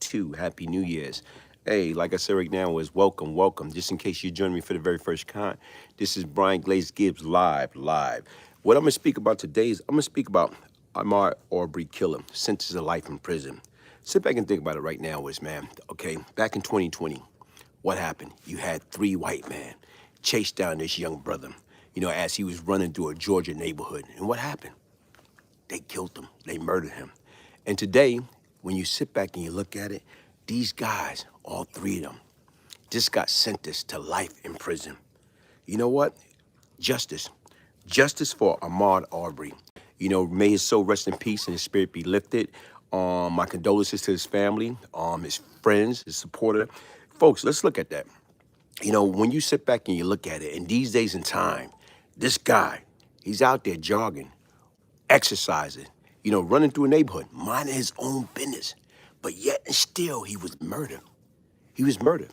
2022. Happy New Year's. Hey, like I said right now is welcome, welcome. Just in case you join me for the very first time, this is Brian Glaze Gibbs live. What I'm gonna speak about today is I'm gonna speak about Ahmaud Arbery killer, sentenced to life in prison. Sit back and think about it right now is, man, okay, back in 2020, what happened? You had three white men chase down this young brother, as he was running through a Georgia neighborhood. And what happened? They killed him. They murdered him. And today, when you sit back and you look at it, these guys, all three of them, just got sentenced to life in prison. You know what? Justice. Justice for Ahmaud Arbery. May his soul rest in peace and his spirit be lifted. My condolences to his family, his friends, his supporter. Folks, let's look at that. When you sit back and you look at it, in these days and time, this guy, he's out there jogging, exercising, running through a neighborhood, minding his own business. But yet and still, he was murdered. He was murdered.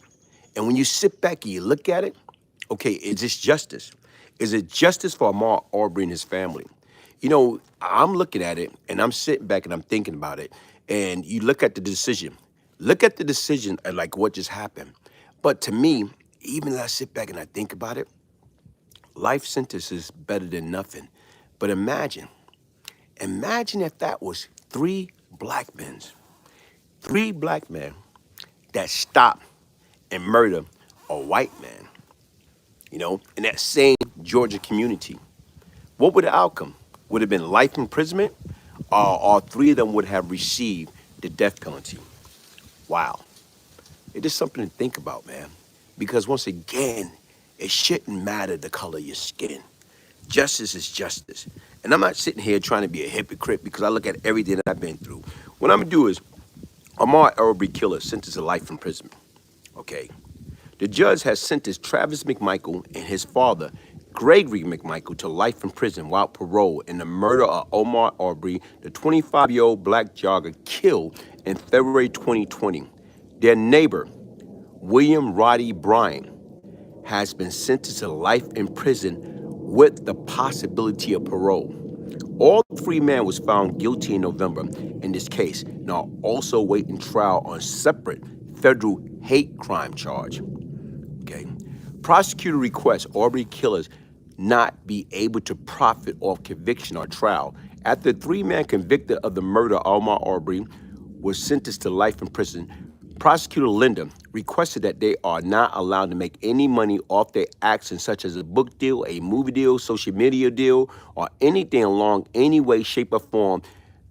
And when you sit back and you look at it, okay, is this justice? Is it justice for Ahmaud Arbery and his family? I'm looking at it and I'm sitting back and I'm thinking about it. And you look at the decision. Look at the decision and like what just happened. But to me, even as I sit back and I think about it, life sentence is better than nothing. But imagine if that was three black men that stopped and murdered a white man, in that same Georgia community. What would the outcome? Would it have been life imprisonment, or all three of them would have received the death penalty? Wow. It is something to think about, man. Because once again, it shouldn't matter the color of your skin. Justice is justice. And I'm not sitting here trying to be a hypocrite because I look at everything that I've been through. What I'm going to do is, Ahmaud Arbery killer sentenced to life imprisonment. Okay. The judge has sentenced Travis McMichael and his father, Gregory McMichael, to life in prison without parole in the murder of Ahmaud Arbery, the 25-year-old black jogger killed in February 2020. Their neighbor, William Roddy Bryan, has been sentenced to life in prison with the possibility of parole. All three men was found guilty in November in this case and are also waiting trial on separate federal hate crime charge. Okay. Prosecutor requests Arbery killers not be able to profit off conviction or trial. After the three men convicted of the murder of Ahmaud Arbery was sentenced to life in prison, Prosecutor Linda requested that they are not allowed to make any money off their actions, such as a book deal, a movie deal, social media deal, or anything along any way, shape, or form,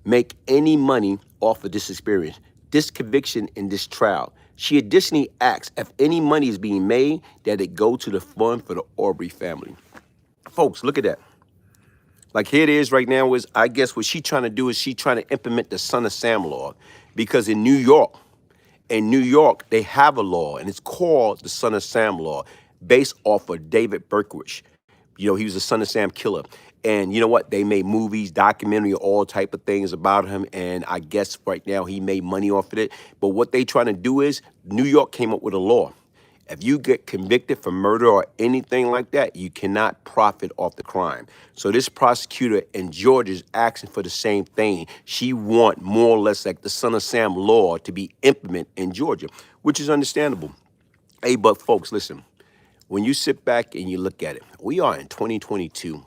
make any money off of this experience, this conviction, in this trial. She additionally asks if any money is being made, that it go to the fund for the Arbery family. Folks, look at that. Like here it is right now is, I guess what she's trying to do is she's trying to implement the Son of Sam law, because in New York, they have a law, and it's called the Son of Sam law, based off of David Berkowitz. He was a Son of Sam killer. And you know what? They made movies, documentary, all type of things about him. And I guess right now he made money off of it. But what they trying to do is, New York came up with a law. If you get convicted for murder or anything like that, you cannot profit off the crime. So this prosecutor in Georgia is asking for the same thing. She want more or less like the Son of Sam law to be implemented in Georgia, which is understandable. Hey, but folks, listen, when you sit back and you look at it, we are in 2022,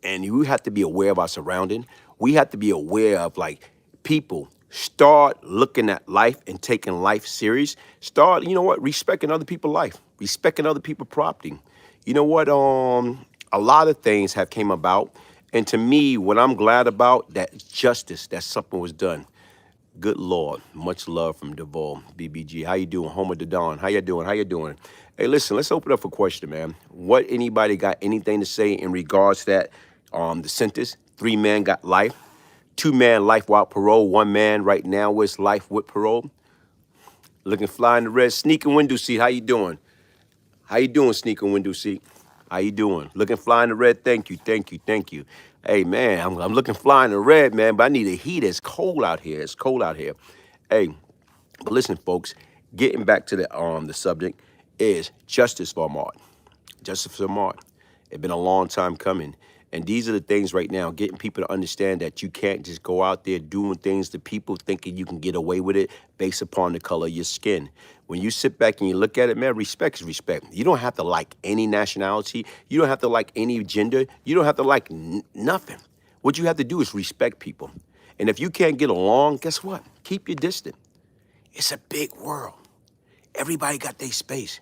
and we have to be aware of our surrounding. We have to be aware of like people. Start looking at life and taking life serious. Start, respecting other people's life, respecting other people's property. A lot of things have came about. And to me, what I'm glad about, that justice, that something was done. Good Lord, much love from Duval, BBG. How you doing? Home of the Dawn. How you doing? How you doing? Hey, listen, let's open up for question, man. What, anybody got anything to say in regards to that, the sentence? 3 men got life. 2 men life without parole. 1 man right now is life with parole. Looking fly in the red. Sneaking window seat. How you doing? How you doing, sneaking window seat? How you doing? Looking fly in the red. Thank you. Hey, man, I'm looking fly in the red, man, but I need a heat. It's cold out here. Hey, but listen, folks, getting back to the subject is justice for Ahmaud. Justice for Ahmaud. It's been a long time coming. And these are the things right now, getting people to understand that you can't just go out there doing things to people thinking you can get away with it based upon the color of your skin. When you sit back and you look at it, man, respect is respect. You don't have to like any nationality. You don't have to like any gender. You don't have to like nothing. What you have to do is respect people. And if you can't get along, guess what? Keep your distance. It's a big world. Everybody got their space.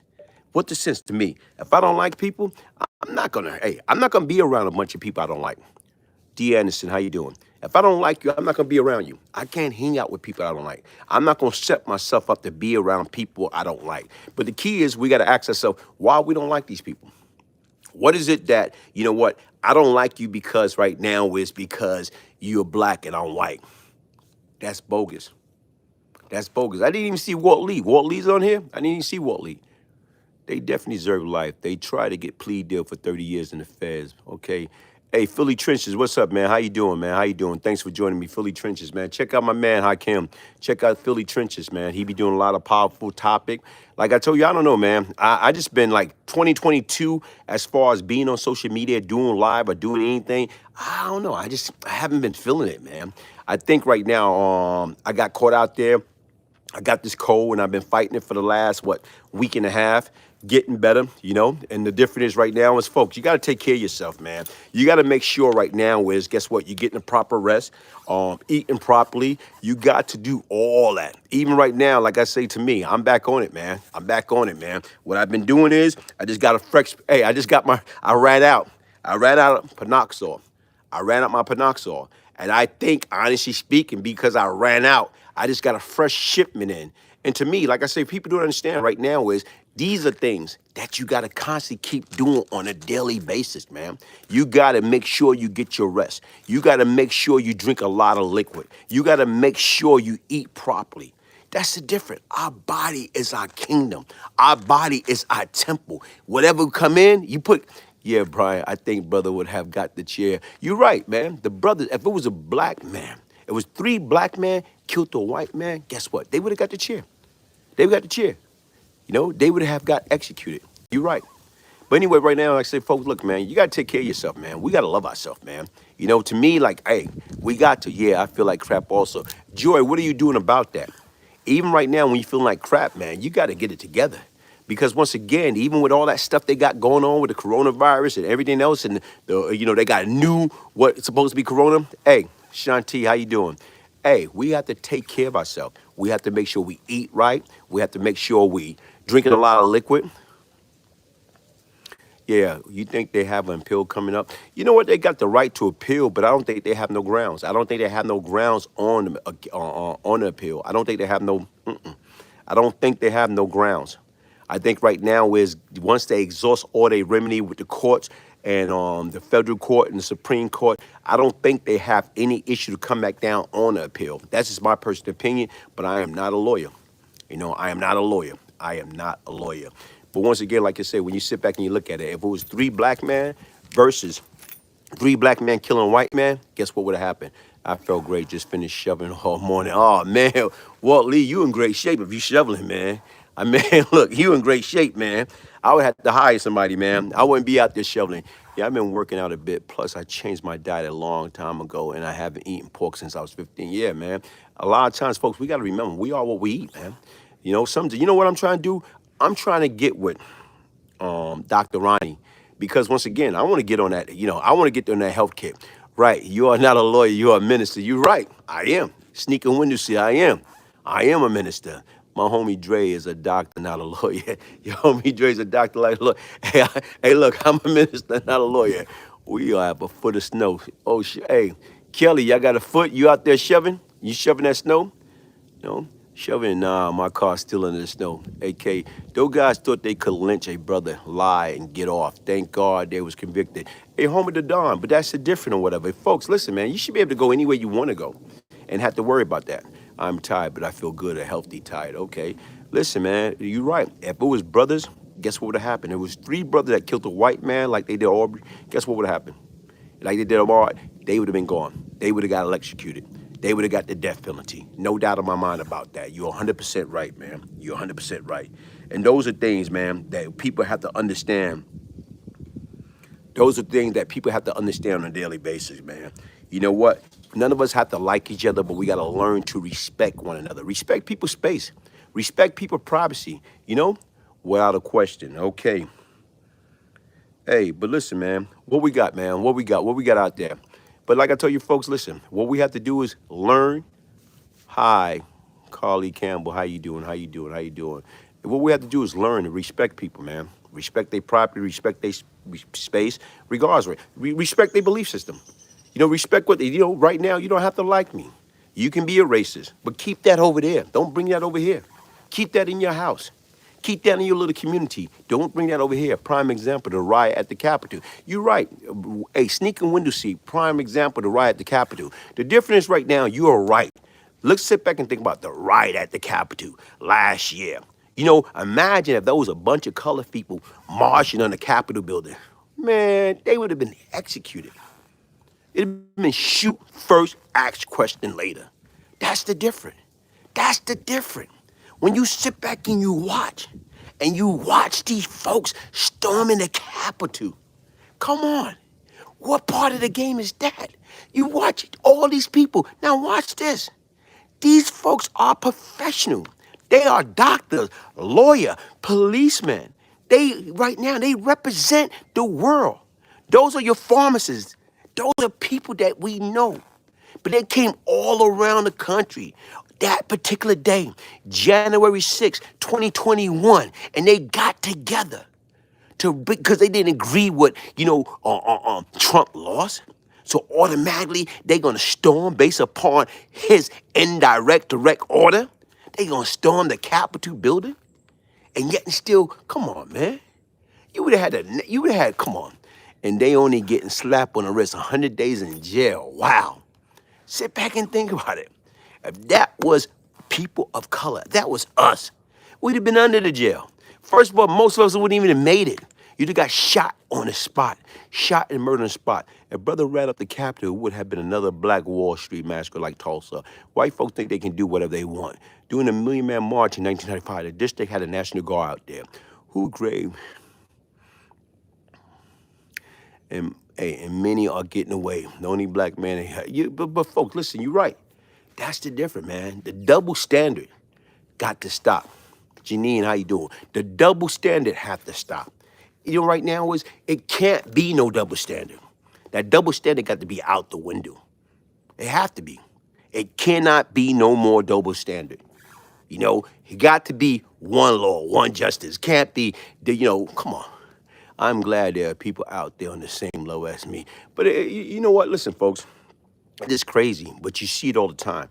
What's the sense to me? If I don't like people, I'm not gonna be around a bunch of people I don't like. D. Anderson, how you doing? If I don't like you, I'm not gonna be around you. I can't hang out with people I don't like. I'm not gonna set myself up to be around people I don't like. But the key is we gotta ask ourselves why we don't like these people. What is it that, you know what, I don't like you because right now is because you're black and I'm white. That's bogus. That's bogus. I didn't even see Walt Lee. Walt Lee's on here? I didn't even see Walt Lee. They definitely deserve life. They try to get plea deal for 30 years in the feds, okay? Hey, Philly Trenches, what's up, man? How you doing, man? How you doing? Thanks for joining me, Philly Trenches, man. Check out my man, Hakim. Check out Philly Trenches, man. He be doing a lot of powerful topic. Like I told you, I don't know, man. I just been like 2022 as far as being on social media, doing live or doing anything. I don't know. I haven't been feeling it, man. I think right now, I got caught out there. I got this cold and I've been fighting it for the last, week and a half, getting better, you know? And the difference is right now is, folks, you got to take care of yourself, man. You got to make sure right now is, guess what? You're getting the proper rest, eating properly. You got to do all that. Even right now, like I say to me, I'm back on it, man. I'm back on it, man. What I've been doing is I just got I ran out of Panoxol. I ran out my Panoxol. And I think, honestly speaking, because I ran out, I just got a fresh shipment in. And to me, like I say, people don't understand right now is these are things that you got to constantly keep doing on a daily basis, man. You got to make sure you get your rest. You got to make sure you drink a lot of liquid. You got to make sure you eat properly. That's the difference. Our body is our kingdom. Our body is our temple. Whatever come in, you put... Yeah, Brian, I think brother would have got the chair. You're right, man. The brother, if it was a black man, it was 3 black men killed a white man, guess what? They would have got the chair. They would have got the chair. You know, they would have got executed. You're right. But anyway, right now, like I say, folks, look, man, you got to take care of yourself, man. We got to love ourselves, man. You know, to me, like, hey, we got to. Yeah, I feel like crap also. Joy, what are you doing about that? Even right now, when you feel like crap, man, you got to get it together. Because once again, even with all that stuff they got going on with the coronavirus and everything else, and they got new what's supposed to be corona. Hey, Shanti, how you doing? Hey, we have to take care of ourselves. We have to make sure we eat right. We have to make sure we drinking a lot of liquid. Yeah, you think they have an appeal coming up? You know what? They got the right to appeal, but I don't think they have no grounds. I don't think they have no grounds on the appeal. I don't think they have no. I don't think they have no grounds. I think right now is once they exhaust all their remedy with the courts and the federal court and the Supreme Court, I don't think they have any issue to come back down on the appeal. That's just my personal opinion, but I am not a lawyer. You know, I am not a lawyer. I am not a lawyer. But once again, like I said, when you sit back and you look at it, if it was 3 black men versus 3 black men killing a white man, guess what would have happened? I felt great, just finished shoveling all morning. Oh, man, Walt Lee, you in great shape if you shoveling, man. I mean, look, you in great shape, man. I would have to hire somebody, man. I wouldn't be out there shoveling. Yeah, I've been working out a bit. Plus, I changed my diet a long time ago, and I haven't eaten pork since I was 15. Yeah, man. A lot of times, folks, we got to remember, we are what we eat, man. You know, you know what I'm trying to do? I'm trying to get with Dr. Ronnie because, once again, I want to get on that, I want to get on that health kick. Right, you are not a lawyer, you are a minister. You're right, I am. Sneaking window seat, I am. I am a minister. My homie Dre is a doctor, not a lawyer. Your homie Dre's a doctor, like, look, hey, look, I'm a minister, not a lawyer. We have a foot of snow. Oh, hey, Kelly, y'all got a foot? You out there shoving? You shoving that snow? No, shoving, nah, my car's still in the snow. AK, those guys thought they could lynch a brother, lie, and get off. Thank God they was convicted. Hey, homie to Don, but that's a different or whatever. Folks, listen, man, you should be able to go anywhere you want to go and have to worry about that. I'm tired, but I feel good, a healthy tired. Okay. Listen, man, you're right. If it was brothers, guess what would have happened? It was 3 brothers that killed a white man like they did Arbery. Guess what would have happened? Like they did Ahmaud, they would have been gone. They would have got electrocuted. They would have got the death penalty. No doubt in my mind about that. You're 100% right, man. You're 100% right. And those are things, man, that people have to understand Those are things that people have to understand on a daily basis, man. You know what? None of us have to like each other, but we got to learn to respect one another. Respect people's space. Respect people's privacy. You know, without a question. Okay. Hey, but listen, man. What we got, man? What we got? What we got out there? But like I told you, folks, listen. What we have to do is learn. Hi, Carly Campbell. How you doing? How you doing? How you doing? And what we have to do is learn to respect people, man. Respect their property. Respect their space. Regardless, respect their belief system. You know, respect what they. You know, right now you don't have to like me. You can be a racist, but keep that over there. Don't bring that over here. Keep that in your house. Keep that in your little community. Don't bring that over here. Prime example, the riot at the Capitol. You're right. A sneaking window seat. Prime example, the riot at the Capitol. The difference right now, you are right. Let's sit back and think about the riot at the Capitol last year. You know, imagine if there was a bunch of colored people marching on the Capitol building. Man, they would have been executed. It'd have been shoot first, ask question later. That's the difference. That's the difference. When you sit back and you watch these folks storming the Capitol. Come on. What part of the game is that? You watch all these people. Now watch this. These folks are professional. They are doctors, lawyer, policemen. Right now, they represent the world. Those are your pharmacists. Those are people that we know. But they came all around the country that particular day, January 6, 2021, and they got together because they didn't agree with, Trump lost. So automatically they're gonna storm based upon his direct order. They're gonna storm the Capitol building, and yet and still, come on, man. Come on. And they only getting slapped on the wrist, 100 days in jail. Wow. Sit back and think about it. If that was people of color, that was us, we'd have been under the jail. First of all, most of us wouldn't even have made it. You'd have got shot on the spot, shot and murdered on the spot. If brother ran up the Capitol, it would have been another Black Wall Street massacre like Tulsa. White folks think they can do whatever they want. During the Million Man March in 1995, the district had a National Guard out there. Who grave? And many are getting away. The only black man. But folks, listen, you're right. That's the difference, man. The double standard got to stop. Janine, how you doing? The double standard have to stop. You know, right now it can't be no double standard. That double standard got to be out the window. It have to be. It cannot be no more double standard. You know, it got to be one law, one justice. Can't be come on. I'm glad there are people out there on the same level as me. But you know what? Listen, folks, it's crazy, but you see it all the time.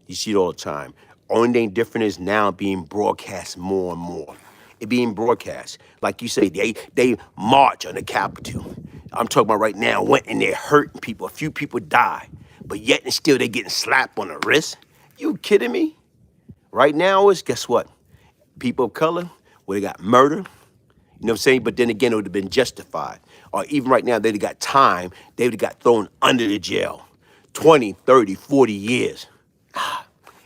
You see it all the time. Only thing different is now being broadcast more and more. It being broadcast. Like you say, they march on the Capitol. I'm talking about right now, went in there hurting people. A few people died. But yet and still they getting slapped on the wrist. You kidding me? Right now is, guess what? People of color, where they got murder. You know what I'm saying? But then again, it would have been justified. Or even right now, they'd have got time. They would have got thrown under the jail. 20, 30, 40 years.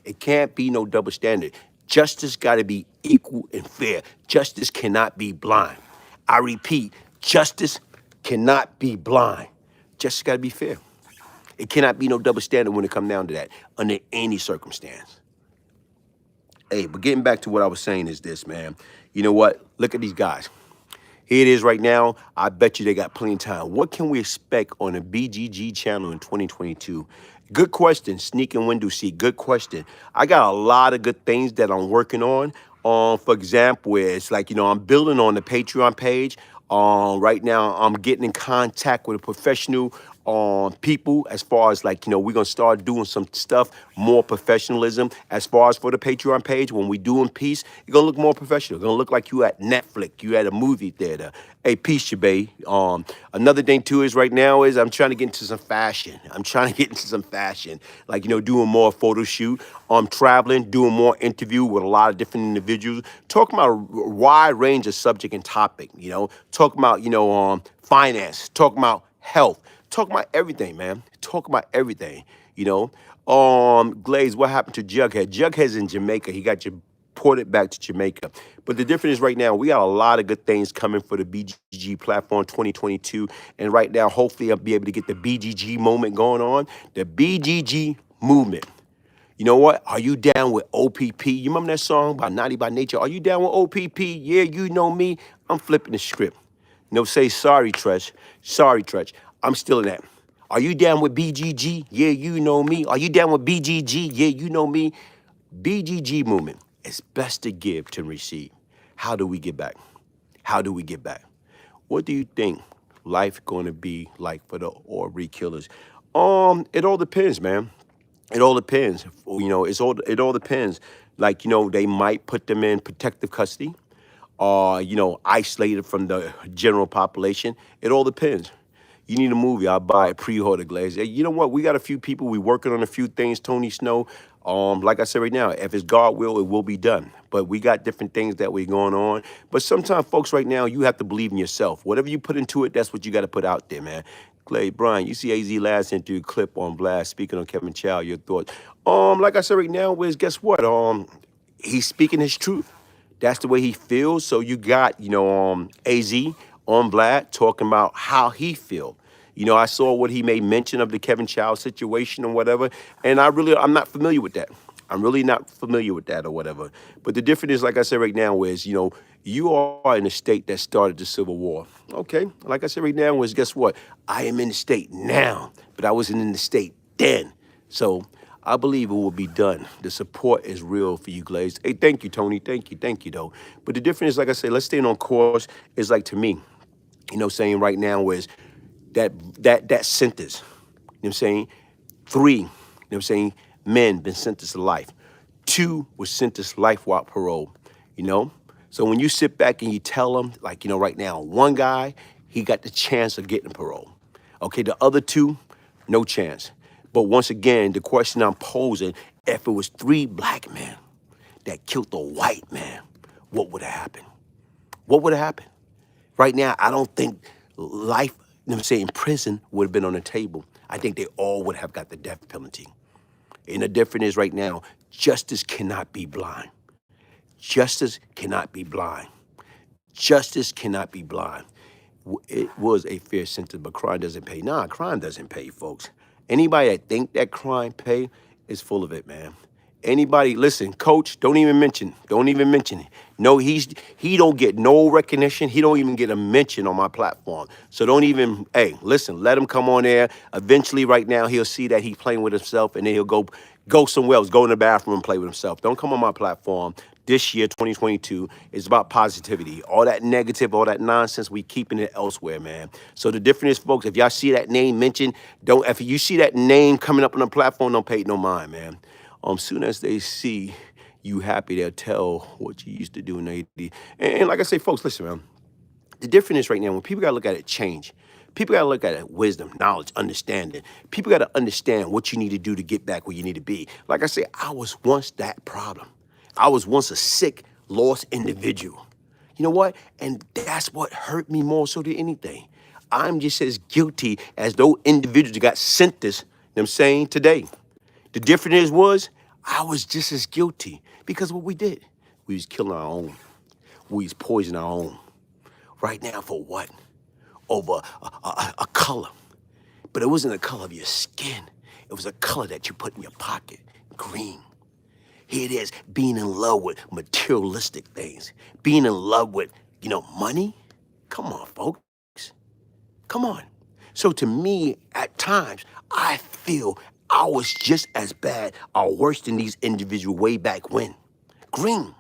It can't be no double standard. Justice got to be equal and fair. Justice cannot be blind. I repeat, justice cannot be blind. Justice got to be fair. It cannot be no double standard when it comes down to that, under any circumstance. Hey, but getting back to what I was saying is this, man. You know what? Look at these guys. Here it is right now. I bet you they got plenty of time. What can we expect on the BGG channel in 2022? Good question. Sneaking window seat. Good question. I got a lot of good things that I'm working on. For example, it's like, I'm building on the Patreon page. Right now, I'm getting in contact with a professional people as far as we're going to start doing some stuff, more professionalism. As far as for the Patreon page, when we do in peace, you're going to look more professional. You're going to look like you at Netflix, you at a movie theater. Hey, peace, you babe. Another thing too is right now is I'm trying to get into some fashion. Doing more photo shoot. I'm traveling, doing more interview with a lot of different individuals, talking about a wide range of subject and topic, talking about, finance, talking about health, talking about everything, man. Talking about everything, Glaze, what happened to Jughead? Jughead's in Jamaica. He got your deported back to Jamaica. But the difference is right now, we got a lot of good things coming for the BGG platform 2022. And right now, hopefully I'll be able to get the BGG moment going on. The BGG movement. You know what? Are you down with OPP? You remember that song by Naughty by Nature? Are you down with OPP? Yeah, you know me. I'm flipping the script. No, say sorry, Tresh. Sorry, Tresh. I'm still in that. Are you down with BGG? Yeah, you know me. Are you down with BGG? Yeah, you know me. BGG movement. It's best to give to receive. How do we get back? How do we get back? What do you think life going to be like for the Arbery killers? It all depends, man. It all depends. It all depends. Like, they might put them in protective custody or, isolated from the general population. It all depends. You need a movie, I'll buy it, pre-order, Glaze. Hey, you know what? We got a few people, we working on a few things, Tony Snow. Like I said right now, if it's God will, it will be done. But we got different things that we're going on. But sometimes, folks, right now, you have to believe in yourself. Whatever you put into it, that's what you got to put out there, man. Clay, Brian, you see AZ last interview clip on Blast speaking on Kevin Chow, your thoughts. Like I said right now, guess what? He's speaking his truth. That's the way he feels. So you got, AZ on Vlad talking about how he feel. I saw what he made mention of the Kevin Chow situation or whatever, and I'm not familiar with that. I'm really not familiar with that or whatever. But the difference is, like I said right now, is, you are in a state that started the Civil War. Okay, like I said right now, is guess what? I am in the state now, but I wasn't in the state then. So I believe it will be done. The support is real for you, Glaze. Hey, thank you, Tony. Thank you, though. But the difference is, like I said, let's stay on course. Is like, to me, saying right now is that sentence, you know what I'm saying? 3, you know what I'm saying, men been sentenced to life. 2 was sentenced to life without parole, So when you sit back and you tell them, like, right now, one guy, he got the chance of getting parole. Okay, the other 2, no chance. But once again, the question I'm posing, if it was 3 black men that killed a white man, what would have happened? What would have happened? Right now, I don't think life, in prison would have been on the table. I think they all would have got the death penalty. And the difference is right now, justice cannot be blind. Justice cannot be blind. Justice cannot be blind. It was a fair sentence, but crime doesn't pay. Nah, crime doesn't pay, folks. Anybody that think that crime pay is full of it, man. Anybody, listen, coach, don't even mention it. No, he don't get no recognition. He don't even get a mention on my platform. So don't even, hey, listen, let him come on there. Eventually, right now, he'll see that he's playing with himself, and then he'll go somewhere else, go in the bathroom and play with himself. Don't come on my platform. This year, 2022, is about positivity. All that negative, all that nonsense, we keeping it elsewhere, man. So the difference is, folks, if y'all see that name mentioned, if you see that name coming up on the platform, don't pay it no mind, man. Soon as they see you happy, they'll tell what you used to do in the 80s. And like I say, folks, listen, man. The difference is right now, when people got to look at it, change. People got to look at it, wisdom, knowledge, understanding. People got to understand what you need to do to get back where you need to be. Like I say, I was once that problem. I was once a sick, lost individual. You know what? And that's what hurt me more so than anything. I'm just as guilty as those individuals that got sentenced, you know what I'm saying, today. The difference was, I was just as guilty because of what we did. We was killing our own. We was poisoning our own. Right now, for what? Over a color. But it wasn't the color of your skin. It was a color that you put in your pocket, green. Here it is, being in love with materialistic things. Being in love with, money. Come on, folks. Come on. So to me, at times, I feel I was just as bad or worse than these individuals way back when. Green.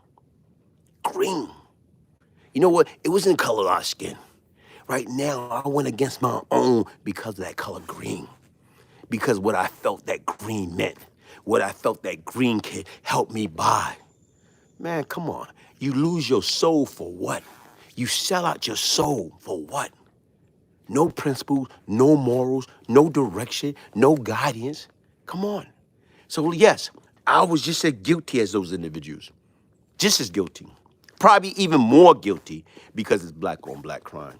You know what? It wasn't the color of our skin. Right now, I went against my own because of that color green. Because what I felt that green meant. What I felt that green could help me buy. Man, come on. You lose your soul for what? You sell out your soul for what? No principles, no morals, no direction, no guidance. Come on. So yes, I was just as guilty as those individuals. Just as guilty. Probably even more guilty because it's black on black crime.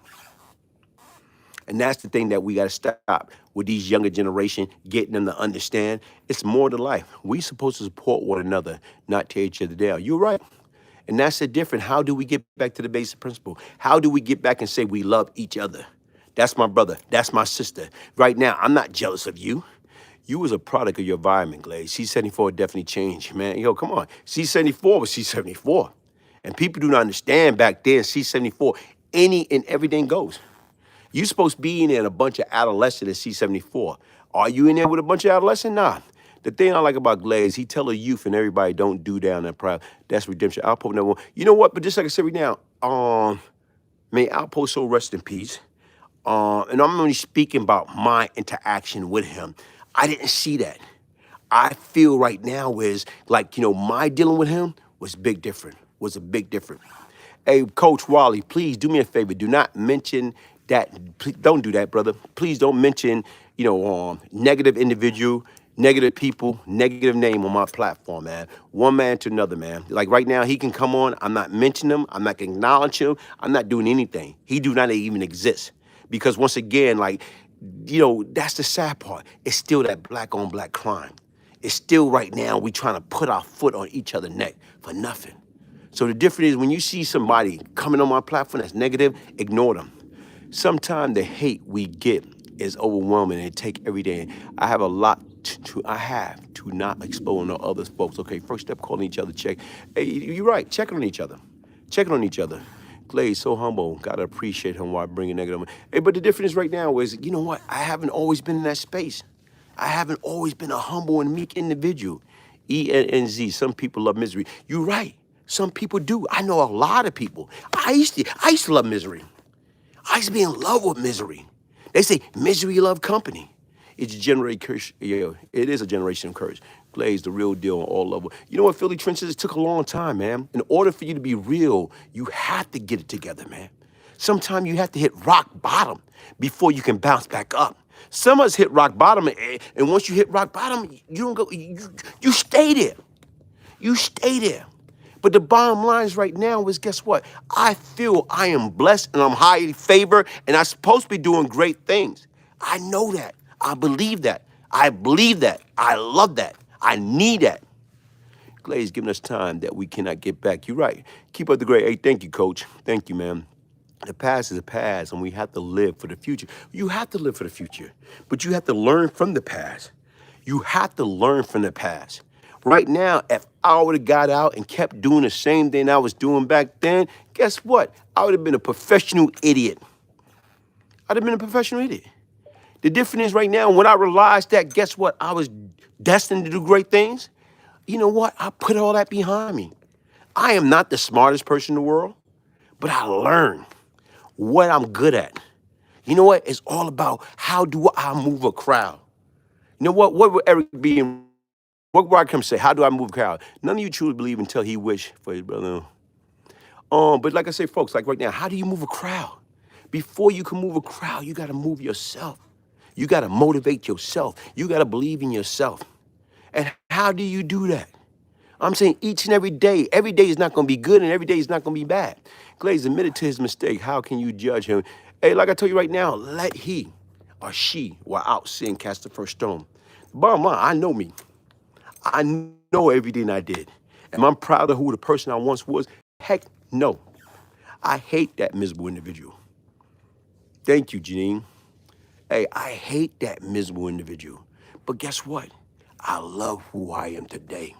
And that's the thing that we got to stop with these younger generation, getting them to understand it's more to life. We supposed to support one another, not tear each other down. You're right. And that's the difference. How do we get back to the basic principle? How do we get back and say we love each other? That's my brother. That's my sister. Right now, I'm not jealous of you. You was a product of your environment, Glaze. C74 definitely changed, man. Yo, come on. C74 was C74. And people do not understand back then, C74, any and everything goes. You supposed to be in there a bunch of adolescents at C74. Are you in there with a bunch of adolescents? Nah. The thing I like about Glaze, he tell the youth and everybody don't do down that proud. That's redemption. Outpost number one. You know what? But just like I said right now, may Outpost so rest in peace. And I'm only speaking about my interaction with him. I didn't see that. I feel right now is like, my dealing with him was a big difference. Hey, Coach Wally, please do me a favor. Do not mention that. Please, don't do that, brother. Please don't mention, negative individual, negative people, negative name on my platform, man. One man to another, man. Like right now, he can come on. I'm not mentioning him. I'm not acknowledging him. I'm not doing anything. He do not even exist. Because once again, that's the sad part. It's still that black on black crime. It's still right now we trying to put our foot on each other's neck for nothing. So the difference is when you see somebody coming on my platform that's negative, ignore them. Sometimes the hate we get is overwhelming and it take every day. I have a lot to not expose no other folks. Okay, first step, calling each other, check. Hey, you're right, checking on each other. Glaze, so humble. Gotta appreciate him while bringing negative. Hey, but the difference right now is, you know what? I haven't always been in that space. I haven't always been a humble and meek individual. ENZ, some people love misery. You're right. Some people do. I know a lot of people. I used to love misery. I used to be in love with misery. They say misery love company. It's a generation curse. Yeah, it is a generation curse. Glaze, the real deal on all levels. You know what, Philly Trenches? It took a long time, man. In order for you to be real, you have to get it together, man. Sometimes you have to hit rock bottom before you can bounce back up. Some of us hit rock bottom, and once you hit rock bottom, you don't go. You stay there. You stay there. But the bottom line is right now is, guess what? I feel I am blessed and I'm highly favored and I'm supposed to be doing great things. I know that. I believe that. I love that. I need that. Glaze giving us time that we cannot get back. You're right. Keep up the great. Hey, thank you, Coach. Thank you, man. The past is a past, and we have to live for the future. You have to live for the future, but you have to learn from the past. You have to learn from the past. Right now, if I would have got out and kept doing the same thing I was doing back then, guess what? I would have been a professional idiot. The difference is right now, when I realized that, guess what? I was destined to do great things. You know what? I put all that behind me. I am not the smartest person in the world, but I learned what I'm good at. You know what? It's all about how do I move a crowd. You know what? What would Eric be in? What would I come say? How do I move a crowd? None of you truly believe until he wish for his brother. But like I say, folks, like right now, how do you move a crowd? Before you can move a crowd, you got to move yourself. You got to motivate yourself. You got to believe in yourself. And how do you do that? I'm saying each and every day. Every day is not going to be good and every day is not going to be bad. Glaze admitted to his mistake. How can you judge him? Hey, like I told you right now, let he or she while out sin cast the first stone. Bottom line, I know me. I know everything I did. Am I proud of who the person I once was? Heck no. I hate that miserable individual. Thank you, Janine. Hey, I hate that miserable individual. But guess what? I love who I am today.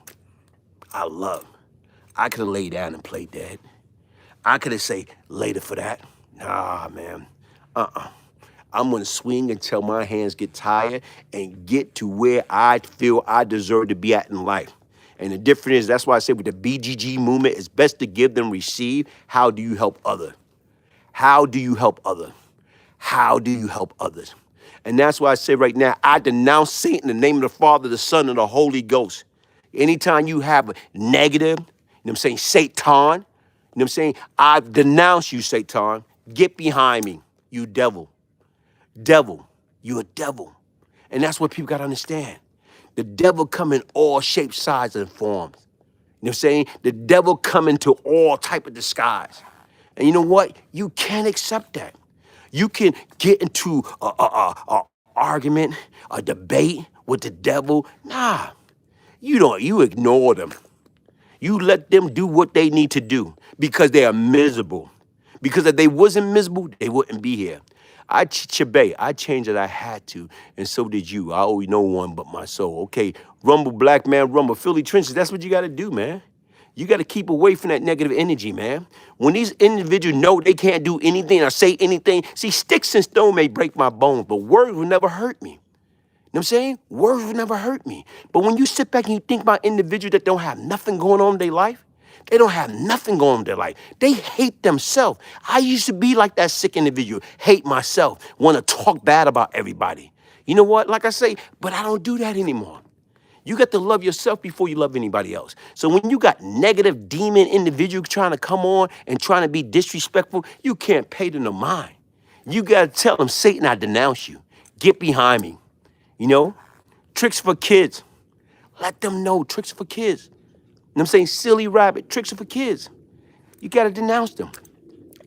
I could have laid down and played dead. I could have said later for that. Nah, man. I'm going to swing until my hands get tired and get to where I feel I deserve to be at in life. And the difference is, that's why I say with the BGG movement, it's best to give than receive. How do you help others? How do you help others? How do you help others? And that's why I say right now, I denounce Satan in the name of the Father, the Son, and the Holy Ghost. Anytime you have a negative, Satan, you know what I'm saying? I denounce you, Satan. Get behind me, you devil. Devil, you're a devil. And that's what people got to understand. The devil come in all shapes, sizes, and forms. You know what I'm saying? The devil come into all type of disguise. And you know what? You can't accept that. You can get into a argument, a debate with the devil. Nah, you ignore them. You let them do what they need to do because they are miserable. Because if they wasn't miserable, they wouldn't be here. I changed it. I had to, and so did you. I owe no one but my soul. Okay, rumble, black man, rumble, Philly trenches. That's what you got to do, man. You got to keep away from that negative energy, man. When these individuals know they can't do anything or say anything, see, sticks and stone may break my bones, but words will never hurt me. You know what I'm saying? Words will never hurt me. But when you sit back and you think about individuals that don't have nothing going on in their life, they don't have nothing going on in their life. They hate themselves. I used to be like that sick individual, hate myself, want to talk bad about everybody. You know what? Like I say, but I don't do that anymore. You got to love yourself before you love anybody else. So when you got negative demon individuals trying to come on and trying to be disrespectful, you can't pay them no mind. You got to tell them, Satan, I denounce you. Get behind me. You know, tricks for kids. Let them know tricks for kids. You know what I'm saying? Silly rabbit, tricks are for kids. You got to denounce them.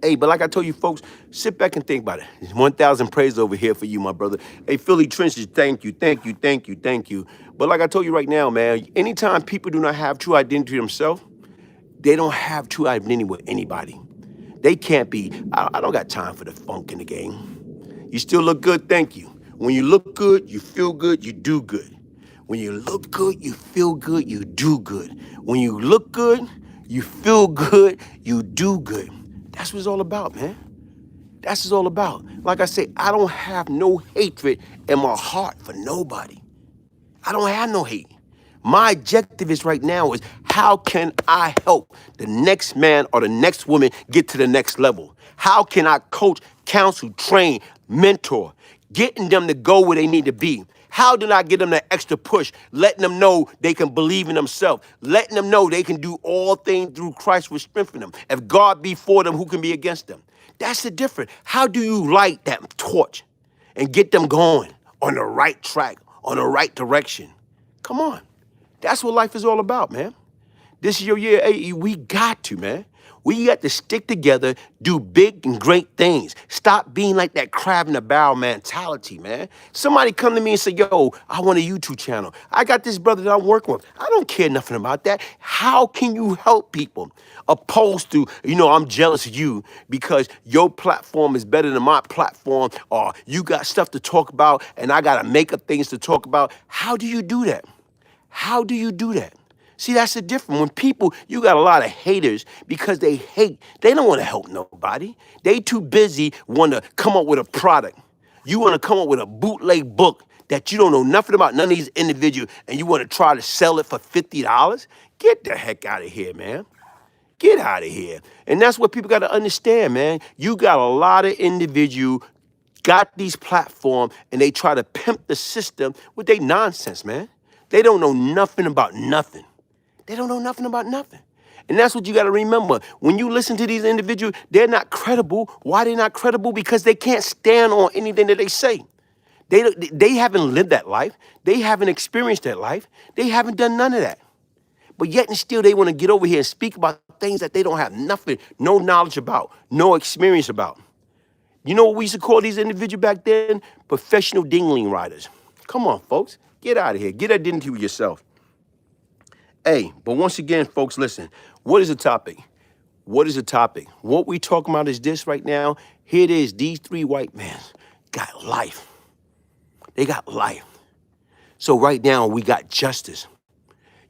Hey, but like I told you folks, sit back and think about it. There's 1,000 praise over here for you, my brother. Hey, Philly Trenches, thank you, thank you, thank you, thank you. But like I told you right now, man, anytime people do not have true identity themselves, they don't have true identity with anybody. They can't be, I don't got time for the funk in the game. You still look good, thank you. When you look good, you feel good, you do good. When you look good, you feel good, you do good. When you look good, you feel good, you do good. That's what it's all about, man. That's what it's all about. Like I say, I don't have no hatred in my heart for nobody. I don't have no hate. My objective is right now is how can I help the next man or the next woman get to the next level? How can I coach, counsel, train, mentor, getting them to go where they need to be? How did I get them that extra push, letting them know they can believe in themselves, letting them know they can do all things through Christ which strengthen them? If God be for them, who can be against them? That's the difference. How do you light that torch and get them going on the right track, on the right direction? Come on. That's what life is all about, man. This is your year. Hey, we got to, man. We got to stick together, do big and great things. Stop being like that crab in the barrel mentality, man. Somebody come to me and say, yo, I want a YouTube channel. I got this brother that I'm working with. I don't care nothing about that. How can you help people? Opposed to, I'm jealous of you because your platform is better than my platform, or you got stuff to talk about and I got to make up things to talk about. How do you do that? How do you do that? See, that's the difference. When people, you got a lot of haters because they hate. They don't want to help nobody. They too busy want to come up with a product. You want to come up with a bootleg book that you don't know nothing about, none of these individuals, and you want to try to sell it for $50? Get the heck out of here, man. Get out of here. And that's what people got to understand, man. You got a lot of individuals got these platforms, and they try to pimp the system with their nonsense, man. They don't know nothing about nothing. They don't know nothing about nothing. And that's what you got to remember. When you listen to these individuals, they're not credible. Why they're not credible? Because they can't stand on anything that they say. They haven't lived that life. They haven't experienced that life. They haven't done none of that. But yet and still they want to get over here and speak about things that they don't have nothing, no knowledge about, no experience about. You know what we used to call these individuals back then? Professional dingling riders. Come on, folks. Get out of here. Get that dignity with yourself. Hey, but once again, folks, listen. What is the topic? What is the topic? What we talking about is this right now. Here it is. These three white men got life. They got life. So right now we got justice.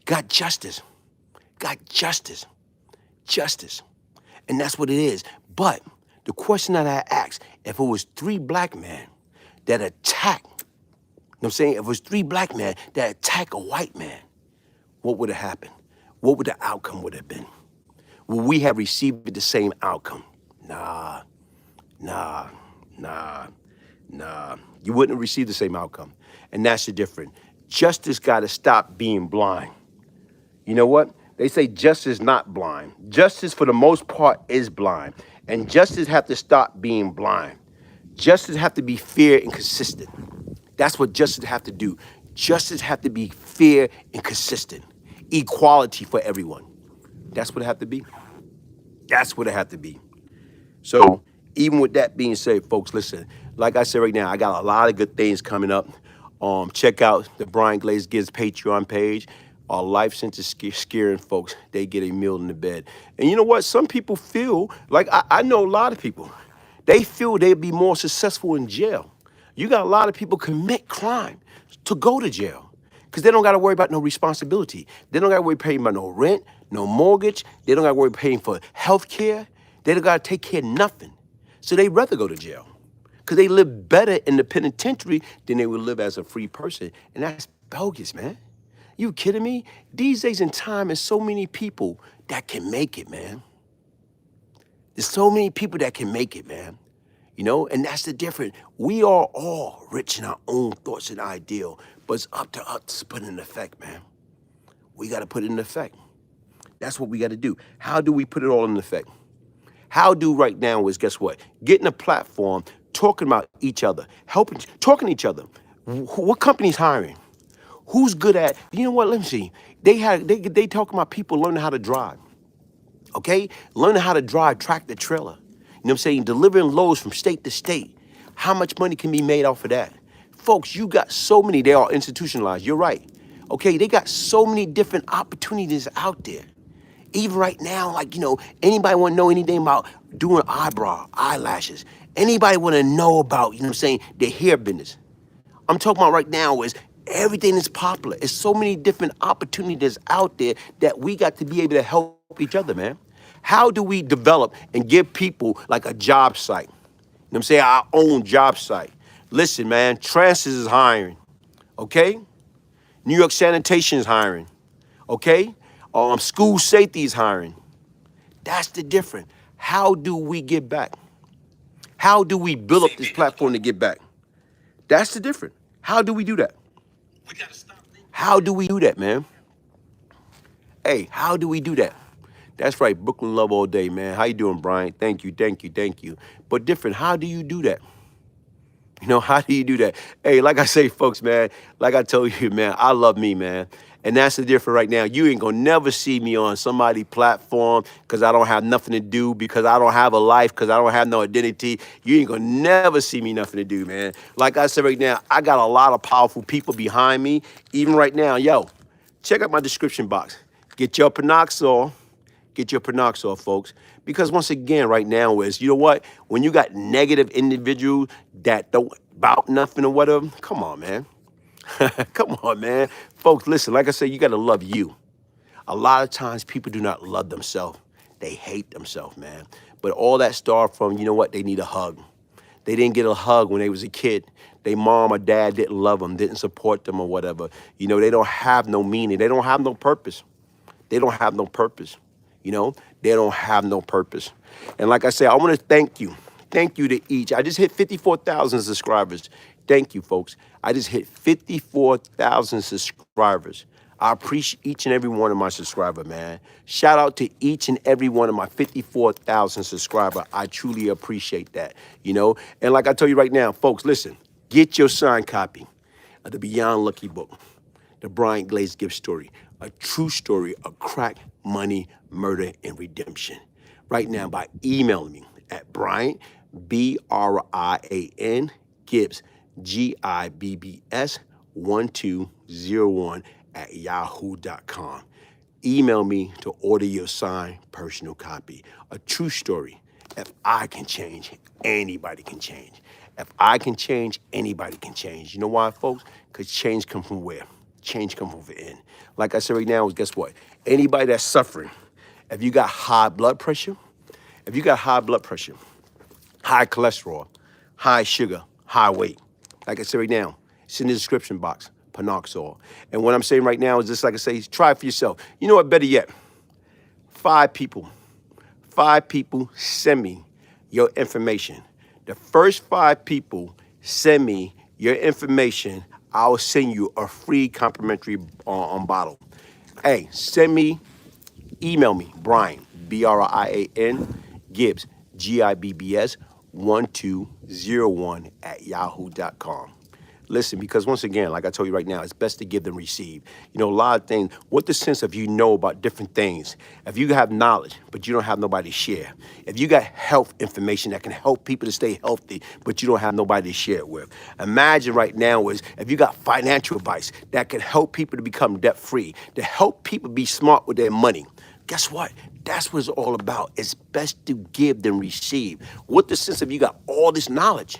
Got justice. Got justice. Justice. And that's what it is. But the question that I asked, if it was three black men that attacked, you know what I'm saying? If it was three black men that attack a white man, what would have happened? What would the outcome would have been? Would we have received the same outcome? Nah. You wouldn't have received the same outcome. And that's the difference. Justice got to stop being blind. You know what? They say justice is not blind. Justice, for the most part, is blind. And justice have to stop being blind. Justice have to be fair and consistent. That's what justice have to do. Justice have to be fair and consistent. Equality for everyone. That's what it have to be. That's what it have to be. So even with that being said, folks, listen, like I said right now, I got a lot of good things coming up. Check out the Brian Glaze Gibbs Patreon page. Our life sentence scaring folks. They get a meal in the bed. And you know what? Some people feel like I know a lot of people. They feel they'd be more successful in jail. You got a lot of people commit crime to go to jail because they don't got to worry about no responsibility. They don't got to worry paying about no rent, no mortgage. They don't got to worry paying for health care. They don't got to take care of nothing. So they'd rather go to jail because they live better in the penitentiary than they would live as a free person. And that's bogus, man. You kidding me? These days in time, there's so many people that can make it, man. There's so many people that can make it, man. You know, and that's the difference. We are all rich in our own thoughts and ideal, but it's up to us to put it in effect, man. We got to put it in effect. That's what we got to do. How do we put it all in effect? How do right now is, guess what? Getting a platform, talking about each other, helping, talking to each other. What company's hiring? Who's good at, you know what, let me see. They talking about people learning how to drive, okay? Learning how to drive tractor trailer. You know what I'm saying? Delivering loads from state to state. How much money can be made off of that? Folks, you got so many, they are institutionalized, you're right. Okay, they got so many different opportunities out there. Even right now, like, you know, anybody want to know anything about doing eyelashes? Anybody want to know about, you know what I'm saying, their hair business? I'm talking about right now is everything is popular. It's so many different opportunities out there that we got to be able to help each other, man. How do we develop and give people like a job site? You know what I'm saying? Our own job site. Listen, man, Transit is hiring, okay? New York Sanitation is hiring, okay? School safety is hiring. That's the difference. How do we get back? How do we build up this platform to get back? That's the difference. How do we do that? How do we do that, man? Hey, how do we do that? That's right, Brooklyn love all day, man. How you doing, Brian? Thank you, thank you, thank you. But different, how do you do that? You know, how do you do that? Hey, like I say, folks, man, like I told you, man, I love me, man. And that's the difference right now. You ain't gonna never see me on somebody's platform because I don't have nothing to do, because I don't have a life, because I don't have no identity. You ain't gonna never see me nothing to do, man. Like I said right now, I got a lot of powerful people behind me. Even right now, yo, check out my description box. Get your Panoxol. Get your Panoxol, folks. Because once again, right now is, you know what? When you got negative individuals that don't about nothing or whatever, come on, man. Come on, man. Folks, listen, like I said, you got to love you. A lot of times people do not love themselves. They hate themselves, man. But all that started from, you know what? They need a hug. They didn't get a hug when they was a kid. Their mom or dad didn't love them, didn't support them or whatever. You know, they don't have no meaning. They don't have no purpose. They don't have no purpose. You know, they don't have no purpose. And like I said, I want to thank you. Thank you to each. I just hit 54,000 subscribers. Thank you, folks. I just hit 54,000 subscribers. I appreciate each and every one of my subscribers, man. Shout out to each and every one of my 54,000 subscribers. I truly appreciate that, you know. And like I tell you right now, folks, listen, get your signed copy of the Beyond Lucky book, the Brian Glaze Gibbs story, a true story of crack, money, murder, and redemption. Right now by emailing me at Brian, B-R-I-A-N, Gibbs, Gibbs 1201 at yahoo.com. Email me to order your signed personal copy. A true story. If I can change, anybody can change. If I can change, anybody can change. You know why, folks? Because change comes from where? Change comes from within. Like I said right now, guess what? Anybody that's suffering, if you got high blood pressure, high cholesterol, high sugar, high weight, like I said right now, it's in the description box, Panoxol. And what I'm saying right now is just like I say, try it for yourself. You know what, better yet, 5 people send me your information. The first 5 people send me your information, I'll send you a free complimentary bottle. Hey, email me, Brian, B-R-I-A-N, Gibbs, Gibbs 1201 at yahoo.com. Listen, because once again, like I told you right now, it's best to give than receive. You know, a lot of things, what the sense of you know about different things. If you have knowledge, but you don't have nobody to share. If you got health information that can help people to stay healthy, but you don't have nobody to share it with. Imagine right now is if you got financial advice that can help people to become debt free, to help people be smart with their money. Guess what? That's what it's all about. It's best to give than receive. What the sense of you got all this knowledge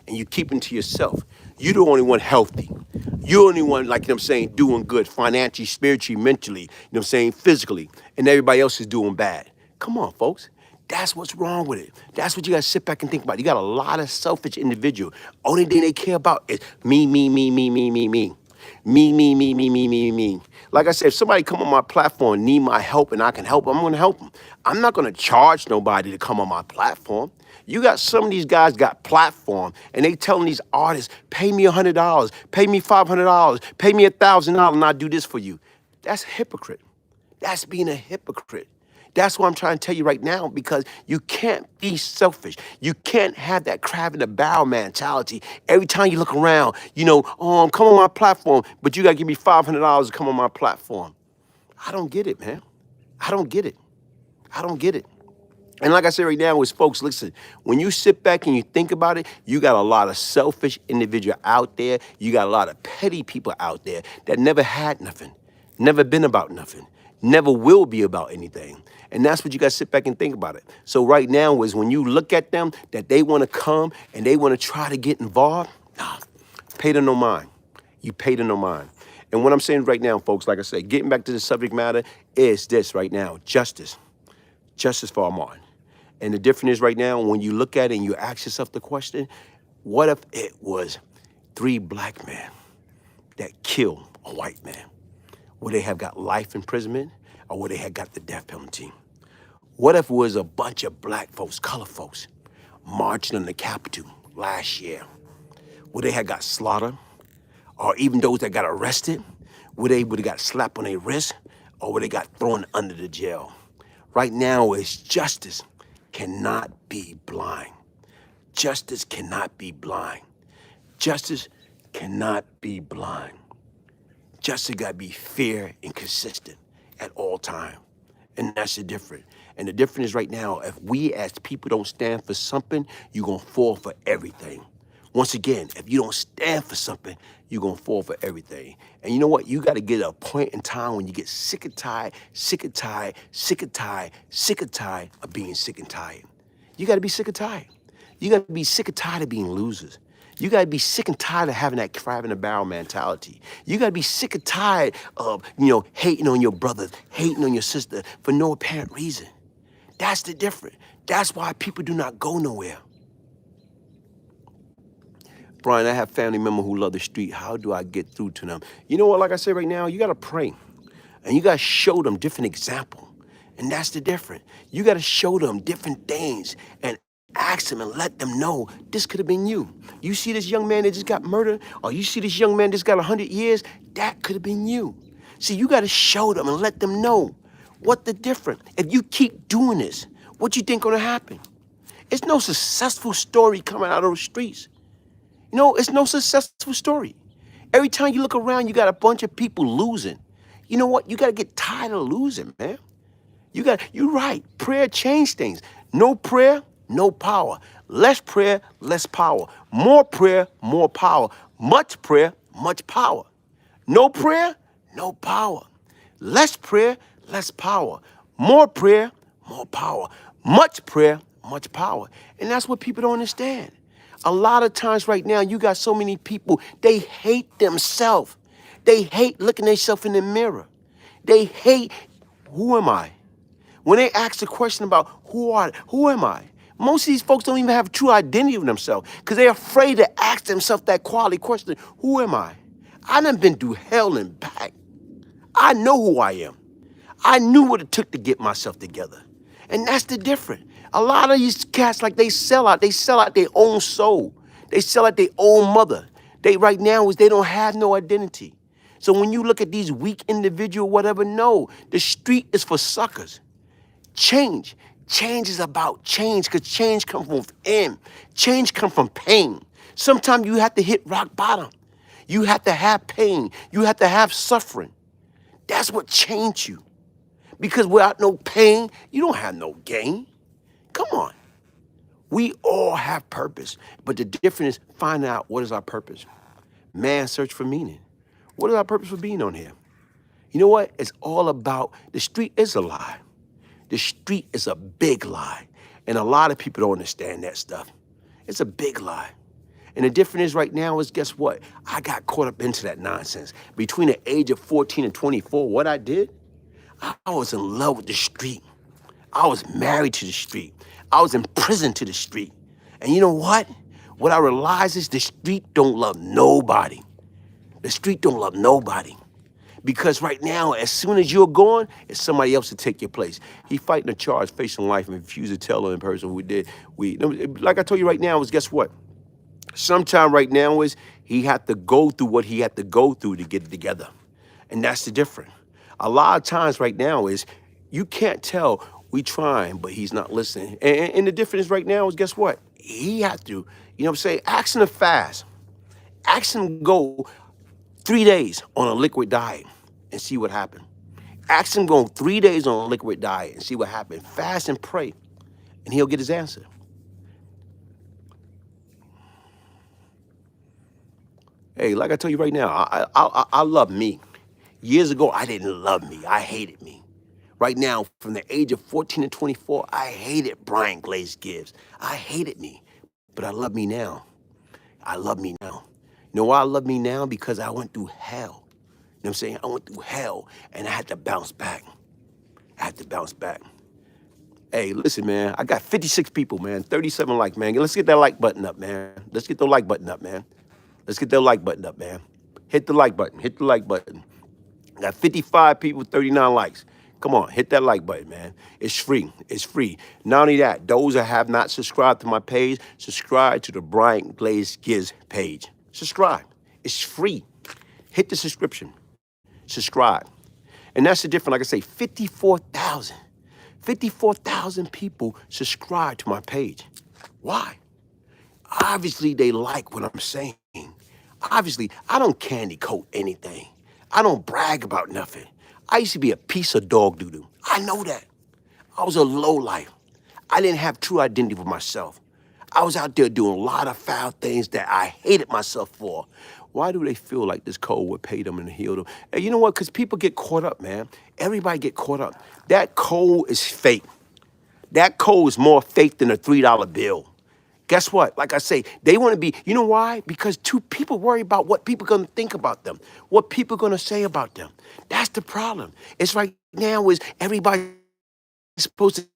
and you keep it to yourself? You're the only one healthy. You're the only one, like, you know what I'm saying, doing good financially, spiritually, mentally, you know what I'm saying, physically, and everybody else is doing bad. Come on, folks. That's what's wrong with it. That's what you gotta sit back and think about. You got a lot of selfish individuals. Only thing they care about is me, me, me, me, me, me, me. Me, me, me, me, me, me, me. Like I said, if somebody come on my platform and need my help and I can help them, I'm gonna help them. I'm not gonna charge nobody to come on my platform. You got some of these guys got platform and they telling these artists, pay me $100, pay me $500, pay me $1,000 and I'll do this for you. That's hypocrite. That's being a hypocrite. That's what I'm trying to tell you right now, because you can't be selfish. You can't have that crab in the barrel mentality. Every time you look around, you know, oh, I'm coming on my platform, but you got to give me $500 to come on my platform. I don't get it, man. I don't get it. I don't get it. And like I said right now is, folks, listen, when you sit back and you think about it, you got a lot of selfish individuals out there. You got a lot of petty people out there that never had nothing, never been about nothing, never will be about anything. And that's what you got to sit back and think about it. So right now is when you look at them, that they want to come and they want to try to get involved, nah, pay them no mind. You pay them no mind. And what I'm saying right now, folks, like I said, getting back to the subject matter is this right now, justice. Justice for Ahmaud. And the difference is right now, when you look at it and you ask yourself the question, what if it was 3 black men that killed a white man? Would they have got life imprisonment or would they have got the death penalty? What if it was a bunch of black folks, colored folks, marching on the Capitol last year? Would they have got slaughtered? Or even those that got arrested, would they have got slapped on their wrist or would they got thrown under the jail? Right now is justice cannot be blind. Justice cannot be blind. Justice cannot be blind. Justice got to be fair and consistent at all times. And that's the difference. And the difference is right now, if we as people don't stand for something, you're going to fall for everything. Once again, if you don't stand for something, you're going to fall for everything. And you know what? You got to get a point in time when you get sick and tired, sick and tired, sick and tired, sick and tired of being sick and tired. You got to be sick and tired. You got to be sick and tired of being losers. You got to be sick and tired of having that crab in the barrel mentality. You got to be sick and tired of, you know, hating on your brothers, hating on your sister for no apparent reason. That's the difference. That's why people do not go nowhere. Brian, I have family members who love the street. How do I get through to them? You know what, like I said right now, you got to pray. And you got to show them different example. And that's the difference. You got to show them different things and ask them and let them know this could have been you. You see this young man that just got murdered, or you see this young man that's got 100 years, that could have been you. See, you got to show them and let them know what the difference. If you keep doing this, what you think gonna happen? It's no successful story coming out of those streets. You know, it's no successful story. Every time you look around, you got a bunch of people losing. You know what? You got to get tired of losing, man. You're right. Prayer changed things. No prayer, no power. Less prayer, less power. More prayer, more power. Much prayer, much power. No prayer, no power. Less prayer, less power. More prayer, more power. Much prayer, much power. And that's what people don't understand. A lot of times right now, you got so many people, they hate themselves. They hate looking at themselves in the mirror. They hate, who am I? When they ask the question about who am I? Most of these folks don't even have a true identity of themselves because they're afraid to ask themselves that quality question, who am I? I done been through hell and back. I know who I am. I knew what it took to get myself together. And that's the difference. A lot of these cats, like they sell out their own soul. They sell out their own mother. They right now is they don't have no identity. So when you look at these weak individuals, whatever, no, the street is for suckers. Change is about change because change comes from within. Change comes from pain. Sometimes you have to hit rock bottom. You have to have pain. You have to have suffering. That's what changed you. Because without no pain, you don't have no gain. Come on. We all have purpose. But the difference is finding out what is our purpose. Man, search for meaning. What is our purpose for being on here? You know what? It's all about, the street is a lie. The street is a big lie. And a lot of people don't understand that stuff. It's a big lie. And the difference is right now is, guess what? I got caught up into that nonsense. Between the age of 14 and 24, what I did, I was in love with the street. I was married to the street. I was in prison to the street. And you know what? What I realized is the street don't love nobody. The street don't love nobody. Because right now, as soon as you're gone, it's somebody else to take your place. He fighting a charge, facing life, and refused to tell the person who did. Like I told you right now, is guess what? Sometime right now is he had to go through what he had to go through to get it together. And that's the difference. A lot of times right now is you can't tell we trying, but he's not listening. And the difference right now is guess what? He had to, you know what I'm saying, ask him to fast. Ask him to go 3 days on a liquid diet and see what happened. Ask him to go 3 days on a liquid diet and see what happened. Fast and pray, and he'll get his answer. Hey, like I tell you right now, I love me. Years ago, I didn't love me. I hated me. Right now, from the age of 14 to 24, I hated Brian Glaze Gibbs. I hated me, but I love me now. I love me now. You know why I love me now? Because I went through hell. You know what I'm saying? I went through hell, and I had to bounce back. I had to bounce back. Hey, listen, man, I got 56 people, man, 37 likes, man. Let's get that like button up, man. Let's get the like button up, man. Let's get that like button up, man. Hit the like button. Hit the like button. I got 55 people, 39 likes. Come on, hit that like button, man. It's free. It's free. Not only that, those that have not subscribed to my page, subscribe to the Brian Glaze Gibbs page. Subscribe. It's free. Hit the subscription. Subscribe. And that's the difference. Like I say, 54,000. 54,000 people subscribe to my page. Why? Obviously, they like what I'm saying. Obviously, I don't candy coat anything. I don't brag about nothing. I used to be a piece of dog doo-doo. I know that. I was a lowlife. I didn't have true identity for myself. I was out there doing a lot of foul things that I hated myself for. Why do they feel like this code would pay them and heal them? And you know what? Because people get caught up, man. Everybody get caught up. That code is fake. That code is more fake than a $3 bill. Guess what? Like I say, they want to be, you know why? Because people worry about what people are going to think about them, what people are going to say about them. That's the problem. It's right now is everybody supposed to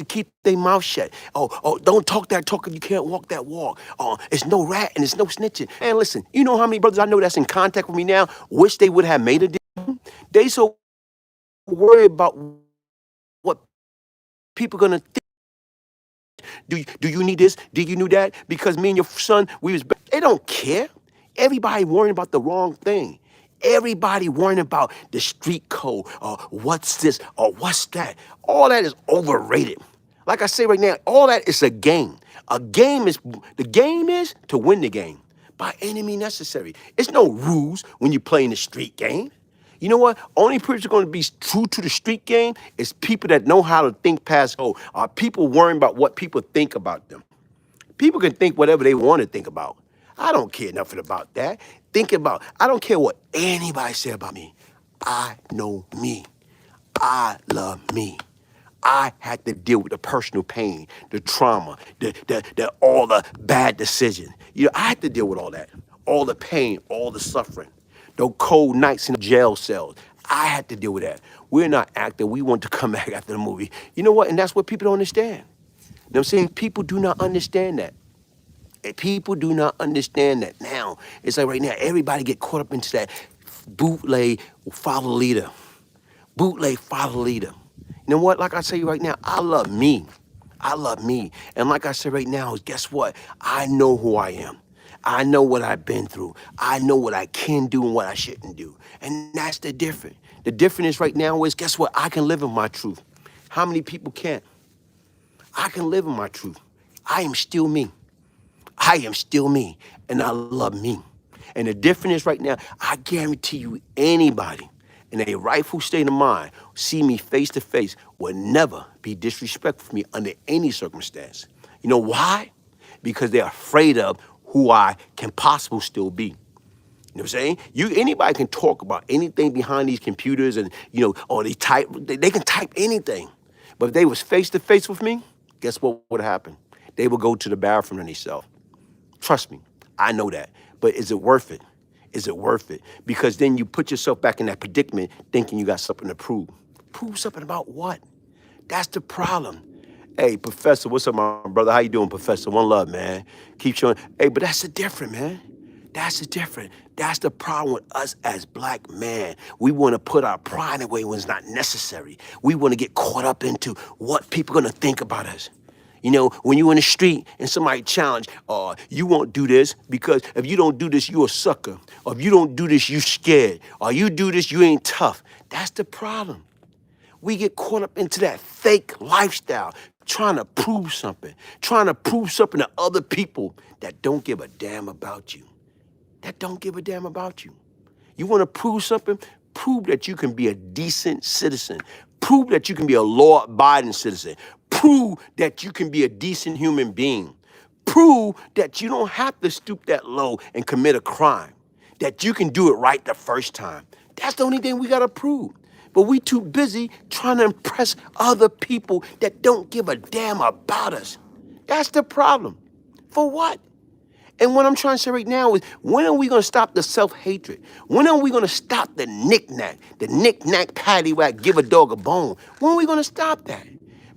keep their mouth shut. Oh, don't talk that talk if you can't walk that walk. It's no rat and it's no snitching. And listen, you know how many brothers I know that's in contact with me now wish they would have made a deal? They so worried about what people are going to think. Do you need this? Do you need that? Because me and your son, they don't care. Everybody worrying about the wrong thing. Everybody worrying about the street code or what's this or what's that. All that is overrated. Like I say right now, all that is a game. The game is to win the game by any means necessary. It's no rules when you play in the street game. You know what? Only people who are going to be true to the street game is people that know how to think past are people worrying about what people think about them. People can think whatever they want to think about. I don't care nothing about that. I don't care what anybody say about me. I know me. I love me. I had to deal with the personal pain, the trauma, all the bad decisions. You know, I had to deal with all that, all the pain, all the suffering. Those cold nights in the jail cells. I had to deal with that. We're not acting. We want to come back after the movie. You know what? And that's what people don't understand. You know what I'm saying? People do not understand that. And people do not understand that now. It's like right now, everybody get caught up into that bootleg follow leader. Bootleg follow leader. You know what? Like I say right now, I love me. I love me. And like I said right now, guess what? I know who I am. I know what I've been through. I know what I can do and what I shouldn't do. And that's the difference. The difference right now is, guess what? I can live in my truth. How many people can't? I can live in my truth. I am still me. I am still me. And I love me. And the difference is right now, I guarantee you anybody in a rightful state of mind, see me face to face, will never be disrespectful for me under any circumstance. You know why? Because they're afraid of who I can possibly still be. You know what I'm saying? Anybody can talk about anything behind these computers and, or they can type anything. But if they was face to face with me, guess what would happen? They would go to the bathroom and themselves. Trust me, I know that. But is it worth it? Is it worth it? Because then you put yourself back in that predicament thinking you got something to prove. Prove something about what? That's the problem. Hey, Professor, what's up, my brother? How you doing, Professor? One love, man. Keep showing. Hey, but that's the different, man. That's the different. That's the problem with us as black men. We want to put our pride away when it's not necessary. We want to get caught up into what people are going to think about us. You know, when you're in the street and somebody challenge, you won't do this because if you don't do this, you a sucker. Or if you don't do this, you scared. Or you do this, you ain't tough. That's the problem. We get caught up into that fake lifestyle, trying to prove something to other people that don't give a damn about you. That don't give a damn about you. You want to prove something? Prove that you can be a decent citizen. Prove that you can be a law-abiding citizen. Prove that you can be a decent human being. Prove that you don't have to stoop that low and commit a crime. That you can do it right the first time. That's the only thing we got to prove. But we too busy trying to impress other people that don't give a damn about us. That's the problem. For what? And what I'm trying to say right now is, when are we going to stop the self-hatred? When are we going to stop the knick-knack paddywhack, give a dog a bone? When are we going to stop that?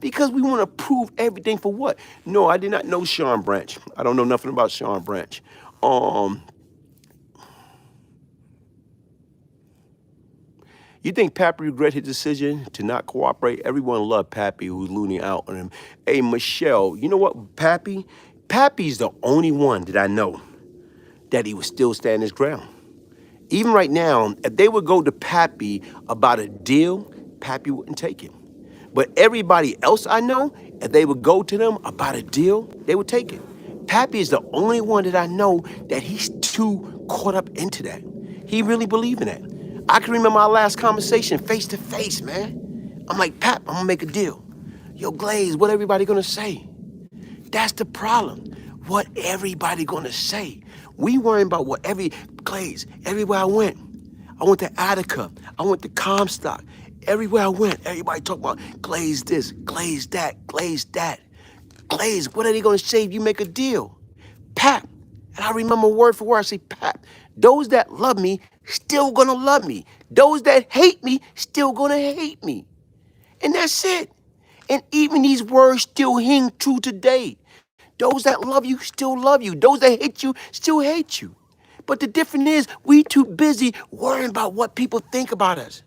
Because we want to prove everything for what? No, I did not know Sean Branch. I don't know nothing about Sean Branch. You think Pappy regret his decision to not cooperate? Everyone loved Pappy, who was looning out on him. Hey, Michelle, you know what, Pappy's the only one that I know that he would still stand his ground. Even right now, if they would go to Pappy about a deal, Pappy wouldn't take it. But everybody else I know, if they would go to them about a deal, they would take it. Pappy is the only one that I know that he's too caught up into that. He really believed in that. I can remember our last conversation face to face, man. I'm like, Pap, I'm gonna make a deal. Yo, Glaze, what everybody gonna say? That's the problem. What everybody gonna say? We worrying about what Glaze, everywhere I went to Attica, I went to Comstock. Everywhere I went, everybody talk about Glaze this, Glaze that, Glaze that. Glaze, what are they gonna say if you make a deal? Pap, and I remember word for word, I say, Pap, those that love me still gonna love me. Those that hate me still gonna hate me. And that's it. And even these words still hang true today. Those that love you still love you. Those that hate you still hate you. But the difference is, we too busy worrying about what people think about us.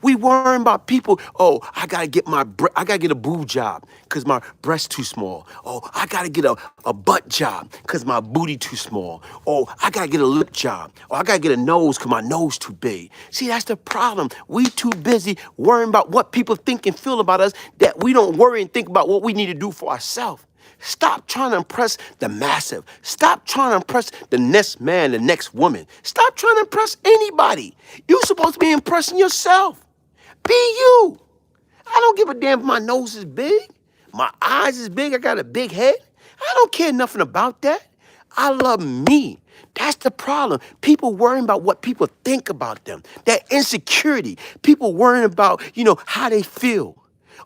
We worrying about people, I gotta get a boob job because my breast too small. I gotta get a butt job because my booty too small. I gotta get a lip job. I gotta get a nose because my nose too big. See, that's the problem. We too busy worrying about what people think and feel about us that we don't worry and think about what we need to do for ourselves. Stop trying to impress the massive. Stop trying to impress the next man, the next woman. Stop trying to impress anybody. You're supposed to be impressing yourself. Be you. I don't give a damn if my nose is big, my eyes is big, I got a big head. I don't care nothing about that. I love me. That's the problem. People worrying about what people think about them. That insecurity. People worrying about, how they feel.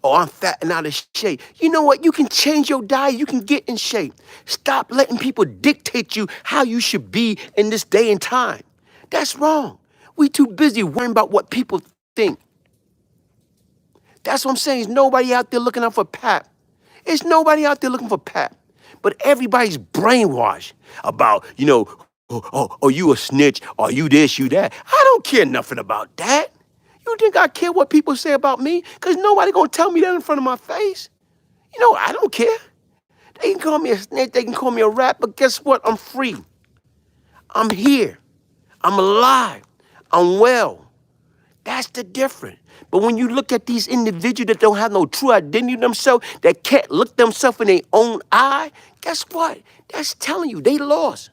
I'm fat and out of shape. You know what? You can change your diet. You can get in shape. Stop letting people dictate you how you should be in this day and time. That's wrong. We too busy worrying about what people think. That's what I'm saying. There's nobody out there looking out for Pap. There's nobody out there looking for Pap. But everybody's brainwashed about, you a snitch, or you this, you that. I don't care nothing about that. You think I care what people say about me? Because nobody gonna tell me that in front of my face. I don't care. They can call me a snitch, they can call me a rat, but guess what? I'm free. I'm here. I'm alive. I'm well. That's the difference. But when you look at these individuals that don't have no true identity themselves, that can't look themselves in their own eye, guess what? That's telling you they lost.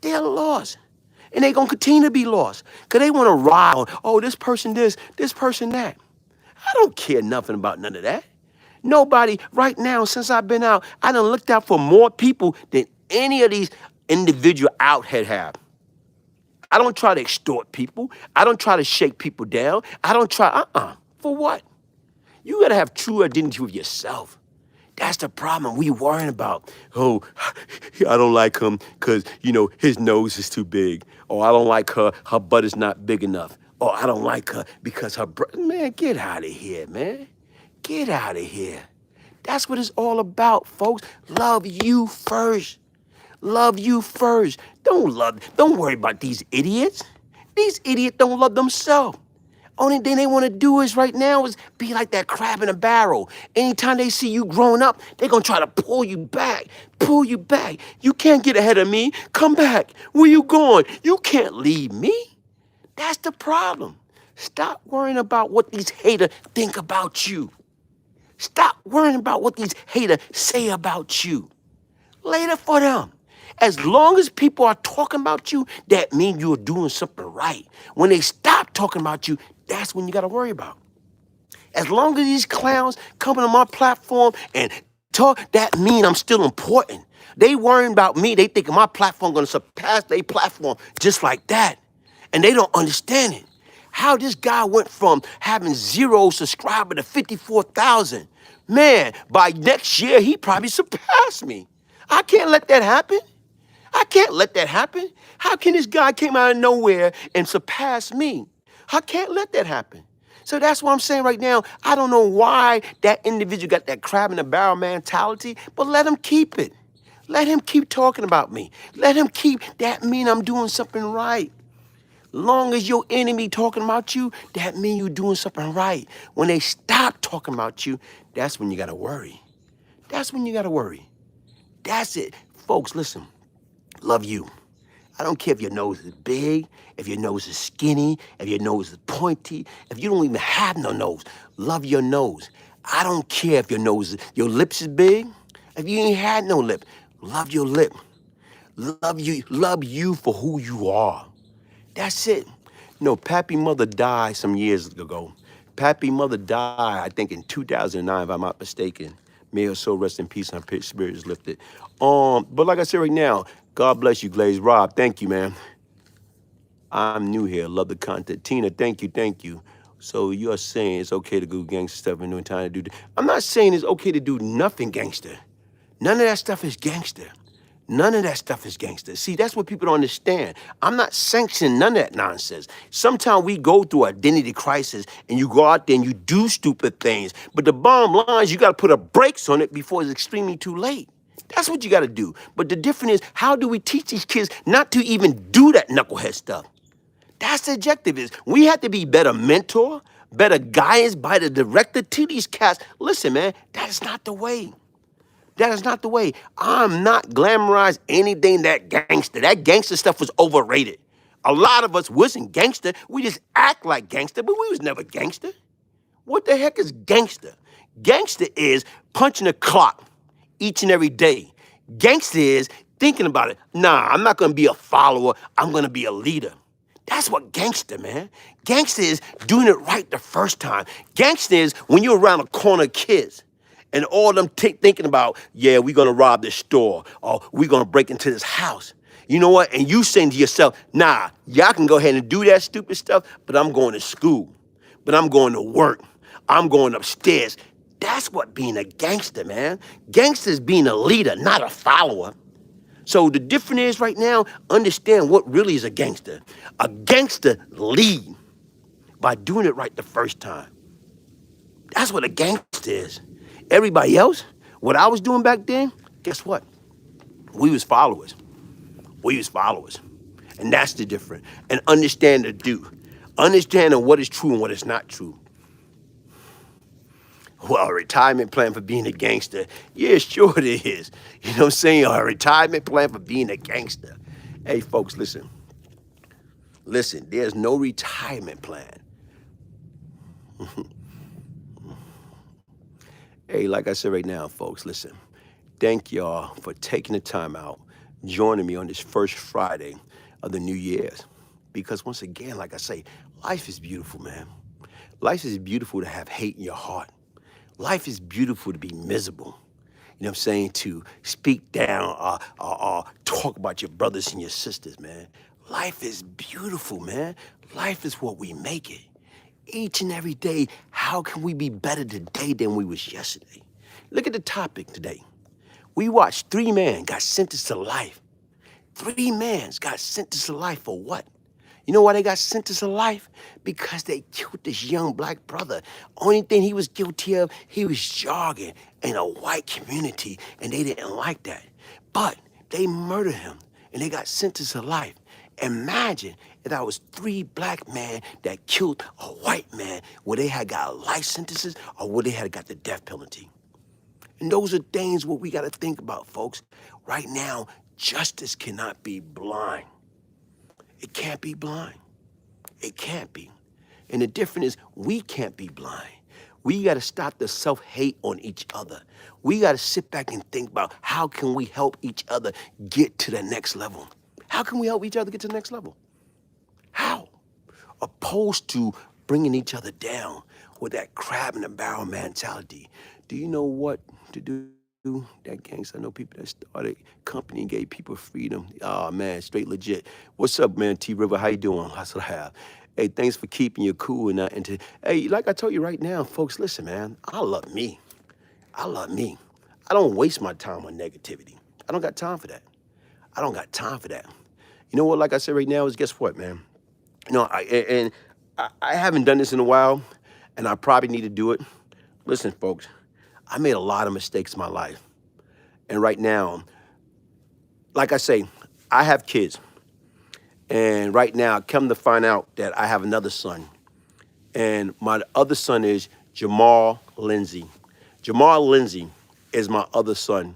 They're lost. And they going to continue to be lost because they want to ride on, oh, this person this person that. I don't care nothing about none of that. Nobody, right now, since I've been out, I done looked out for more people than any of these individual outhead have. I don't try to extort people. I don't try to shake people down. I don't try, For what? You got to have true identity with yourself. That's the problem we worrying about. Oh, I don't like him because, his nose is too big. Or I don't like her butt is not big enough. Or I don't like her because man, get out of here, man. Get out of here. That's what it's all about, folks. Love you first. Love you first. Don't worry about these idiots. These idiots don't love themselves. Only thing they want to do is right now is be like that crab in a barrel. Anytime they see you growing up, they're going to try to pull you back. Pull you back. You can't get ahead of me. Come back. Where you going? You can't leave me. That's the problem. Stop worrying about what these haters think about you. Stop worrying about what these haters say about you. Later for them. As long as people are talking about you, that means you're doing something right. When they stop talking about you, that's when you got to worry about. As long as these clowns coming on my platform and talk, that means I'm still important. They worrying about me. They thinking my platform going to surpass their platform just like that. And they don't understand it. How this guy went from having 0 subscribers to 54,000. Man, by next year, he probably surpassed me. I can't let that happen. I can't let that happen. How can this guy came out of nowhere and surpass me? I can't let that happen. So that's what I'm saying right now. I don't know why that individual got that crab in the barrel mentality, but let him keep it. Let him keep talking about me. Let him keep, that mean I'm doing something right. Long as your enemy talking about you, that mean you doing something right. When they stop talking about you, that's when you got to worry. That's when you got to worry. That's it. Folks, listen, love you. I don't care if your nose is big, if your nose is skinny, if your nose is pointy, if you don't even have no nose, love your nose. I don't care if your lips is big, if you ain't had no lip, love your lip. Love you for who you are. That's it. Pappy mother died some years ago. Pappy mother died, I think in 2009, if I'm not mistaken. May her soul rest in peace and her spirit is lifted. But like I said right now, God bless you, Glaze Rob. Thank you, man. I'm new here. Love the content. Tina, thank you. So you're saying it's okay to do gangster stuff and no time to do that. I'm not saying it's okay to do nothing gangster. None of that stuff is gangster. None of that stuff is gangster. See, that's what people don't understand. I'm not sanctioning none of that nonsense. Sometimes we go through identity crisis and you go out there and you do stupid things. But the bottom line is you got to put a brakes on it before it's extremely too late. That's what you got to do. But the difference is, how do we teach these kids not to even do that knucklehead stuff? That's the objective is. We have to be better mentor, better guidance by the director to these cats. Listen, man, that is not the way. That is not the way. I'm not glamorizing anything that gangster. That gangster stuff was overrated. A lot of us wasn't gangster. We just act like gangster, but we was never gangster. What the heck is gangster? Gangster is punching a clock each and every day. Gangster is thinking about it. Nah, I'm not going to be a follower. I'm going to be a leader. That's what gangster, man. Gangster is doing it right the first time. Gangster is when you're around a corner of kids. And all of them thinking about, yeah, we're going to rob this store or we're going to break into this house. You know what? And you saying to yourself, nah, y'all can go ahead and do that stupid stuff, but I'm going to school. But I'm going to work. I'm going upstairs. That's what being a gangster, man. Gangster is being a leader, not a follower. So the difference is right now, understand what really is a gangster. A gangster lead by doing it right the first time. That's what a gangster is. Everybody else, what I was doing back then, guess what? We was followers. We was followers. And that's the difference. And understand the do. Understanding what is true and what is not true. Well, a retirement plan for being a gangster. Yeah, sure it is. You know what I'm saying? A retirement plan for being a gangster. Hey, folks, listen. Listen, there's no retirement plan. Hey, like I said right now, folks, listen. Thank y'all for taking the time out, joining me on this first Friday of the New Year's. Because once again, like I say, life is beautiful, man. Life is beautiful to have hate in your heart. Life is beautiful to be miserable. You know what I'm saying? To speak down or talk about your brothers and your sisters, man. Life is beautiful, man. Life is what we make it. Each and every day, how can we be better today than we was yesterday? Look at the topic today. We watched 3 men got sentenced to life. 3 men got sentenced to life for what? You know why they got sentenced to life? Because they killed this young black brother. Only thing he was guilty of, he was jogging in a white community, and they didn't like that. But they murdered him, and they got sentenced to life. Imagine if that was 3 black men that killed a white man, would they have got life sentences or would they have got the death penalty? And those are things what we got to think about, folks. Right now, justice cannot be blind. It can't be blind. It can't be. And the difference is we can't be blind. We got to stop the self-hate on each other. We got to sit back and think about how can we help each other get to the next level? How can we help each other get to the next level? How? Opposed to bringing each other down with that crab in the barrel mentality. Do you know what to do? That gangster, I know people that started company and gave people freedom. Oh man, straight legit. What's up, man? T River, how you doing? How's it have? Hey, thanks for keeping your cool and not into. Hey, like I told you right now, folks, listen, man. I love me. I love me. I don't waste my time on negativity. I don't got time for that. I don't got time for that. You know what? Like I said right now is guess what, man? You know, I haven't done this in a while, and I probably need to do it. Listen, folks, I made a lot of mistakes in my life. And right now, like I say, I have kids. And right now, I come to find out that I have another son. And my other son is Jamal Lindsay. Jamal Lindsay is my other son.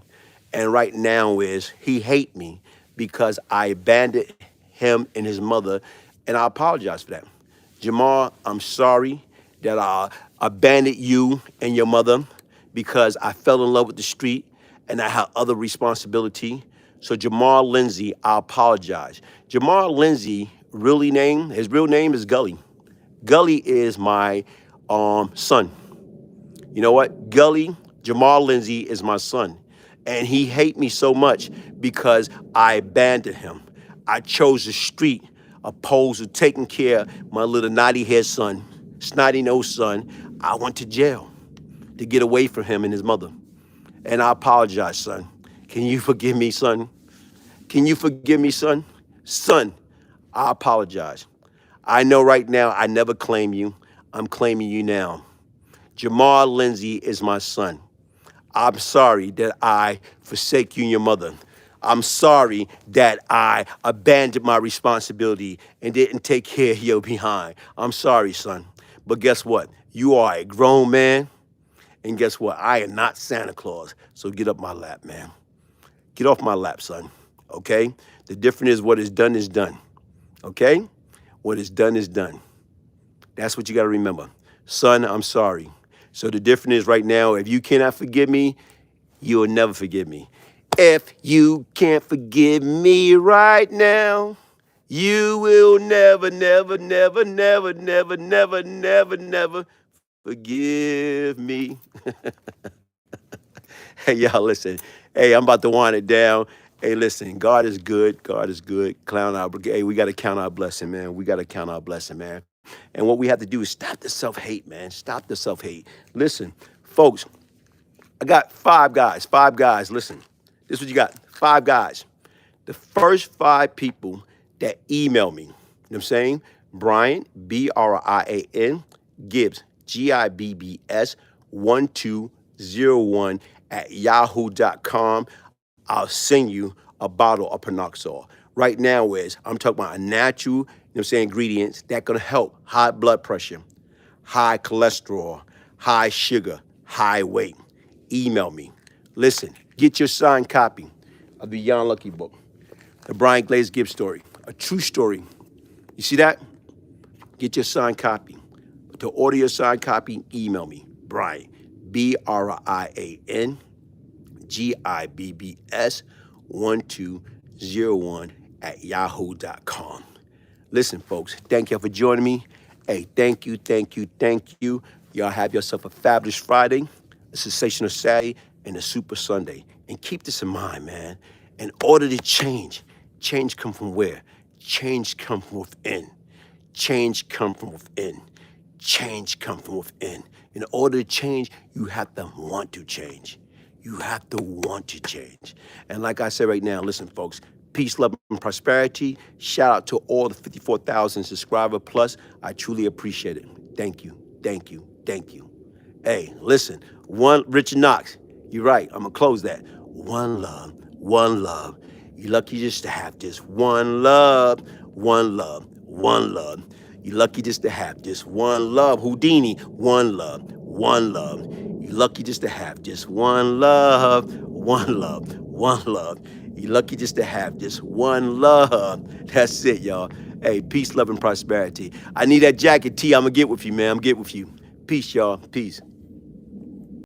And right now he hate me because I abandoned him and his mother. And I apologize for that. Jamal, I'm sorry that I abandoned you and your mother because I fell in love with the street and I had other responsibility. So Jamal Lindsay, I apologize. Jamal Lindsay, his real name is Gully. Gully is my son. You know what? Jamal Lindsay is my son. And he hate me so much because I abandoned him. I chose the street opposed to taking care of my little naughty-haired son, snotty-nosed son. I went to jail to get away from him and his mother. And I apologize, son. Can you forgive me, son? Can you forgive me, son? Son, I apologize. I know right now I never claimed you. I'm claiming you now. Jamal Lindsay is my son. I'm sorry that I forsake you and your mother. I'm sorry that I abandoned my responsibility and didn't take care of your behind. I'm sorry, son. But guess what? You are a grown man. And guess what? I am not Santa Claus. So get up my lap, man. Get off my lap, son. Okay? The difference is what is done is done. Okay? What is done is done. That's what you got to remember. Son, I'm sorry. So the difference is right now, if you cannot forgive me, you will never forgive me. If you can't forgive me right now, you will never, never, never, never, never, never, never, never forgive me. Hey, y'all, listen. Hey, I'm about to wind it down. Hey, listen, God is good. God is good. Hey, we got to count our blessing, man. We got to count our blessing, man. And what we have to do is stop the self-hate, man. Stop the self-hate. Listen, folks, I got 5 guys. 5 guys. Listen, this is what you got. 5 guys. The first 5 people that email me, you know what I'm saying? Brian, Brian, Gibbs, Gibbs, 1201 at yahoo.com. I'll send you a bottle of Panoxol. Right now I'm talking about a natural, you know what I'm saying, ingredients that gonna help high blood pressure, high cholesterol, high sugar, high weight. Email me. Listen, get your signed copy of the Young Lucky book, the Brian Glaze Gibbs story, a true story. You see that? Get your signed copy. To order your signed copy, email me, Brian, Brian, Gibbs, 1201 yahoo.com. Listen, folks, thank y'all for joining me. Hey, thank you, thank you, thank you. Y'all have yourself a fabulous Friday, a sensational Saturday, and a super Sunday. And keep this in mind, man. In order to change come from where? Change come from within. Change come from within. Change come from within. In order to change, you have to want to change. You have to want to change. And like I said right now, listen, folks, peace, love, and prosperity. Shout out to all the 54,000 subscriber plus. I truly appreciate it. Thank you, thank you, thank you. Hey, listen, Richard Knox, you're right, I'm gonna close that. One love, one love. You're lucky just to have this one love, one love, one love. You're lucky just to have this one love. Houdini, one love, one love. You're lucky just to have this one love, one love, one love. You're lucky just to have this one love. That's it, y'all. Hey, peace, love, and prosperity. I need that jacket, T. I'm gonna get with you, man. I'm get with you. Peace, y'all. Peace.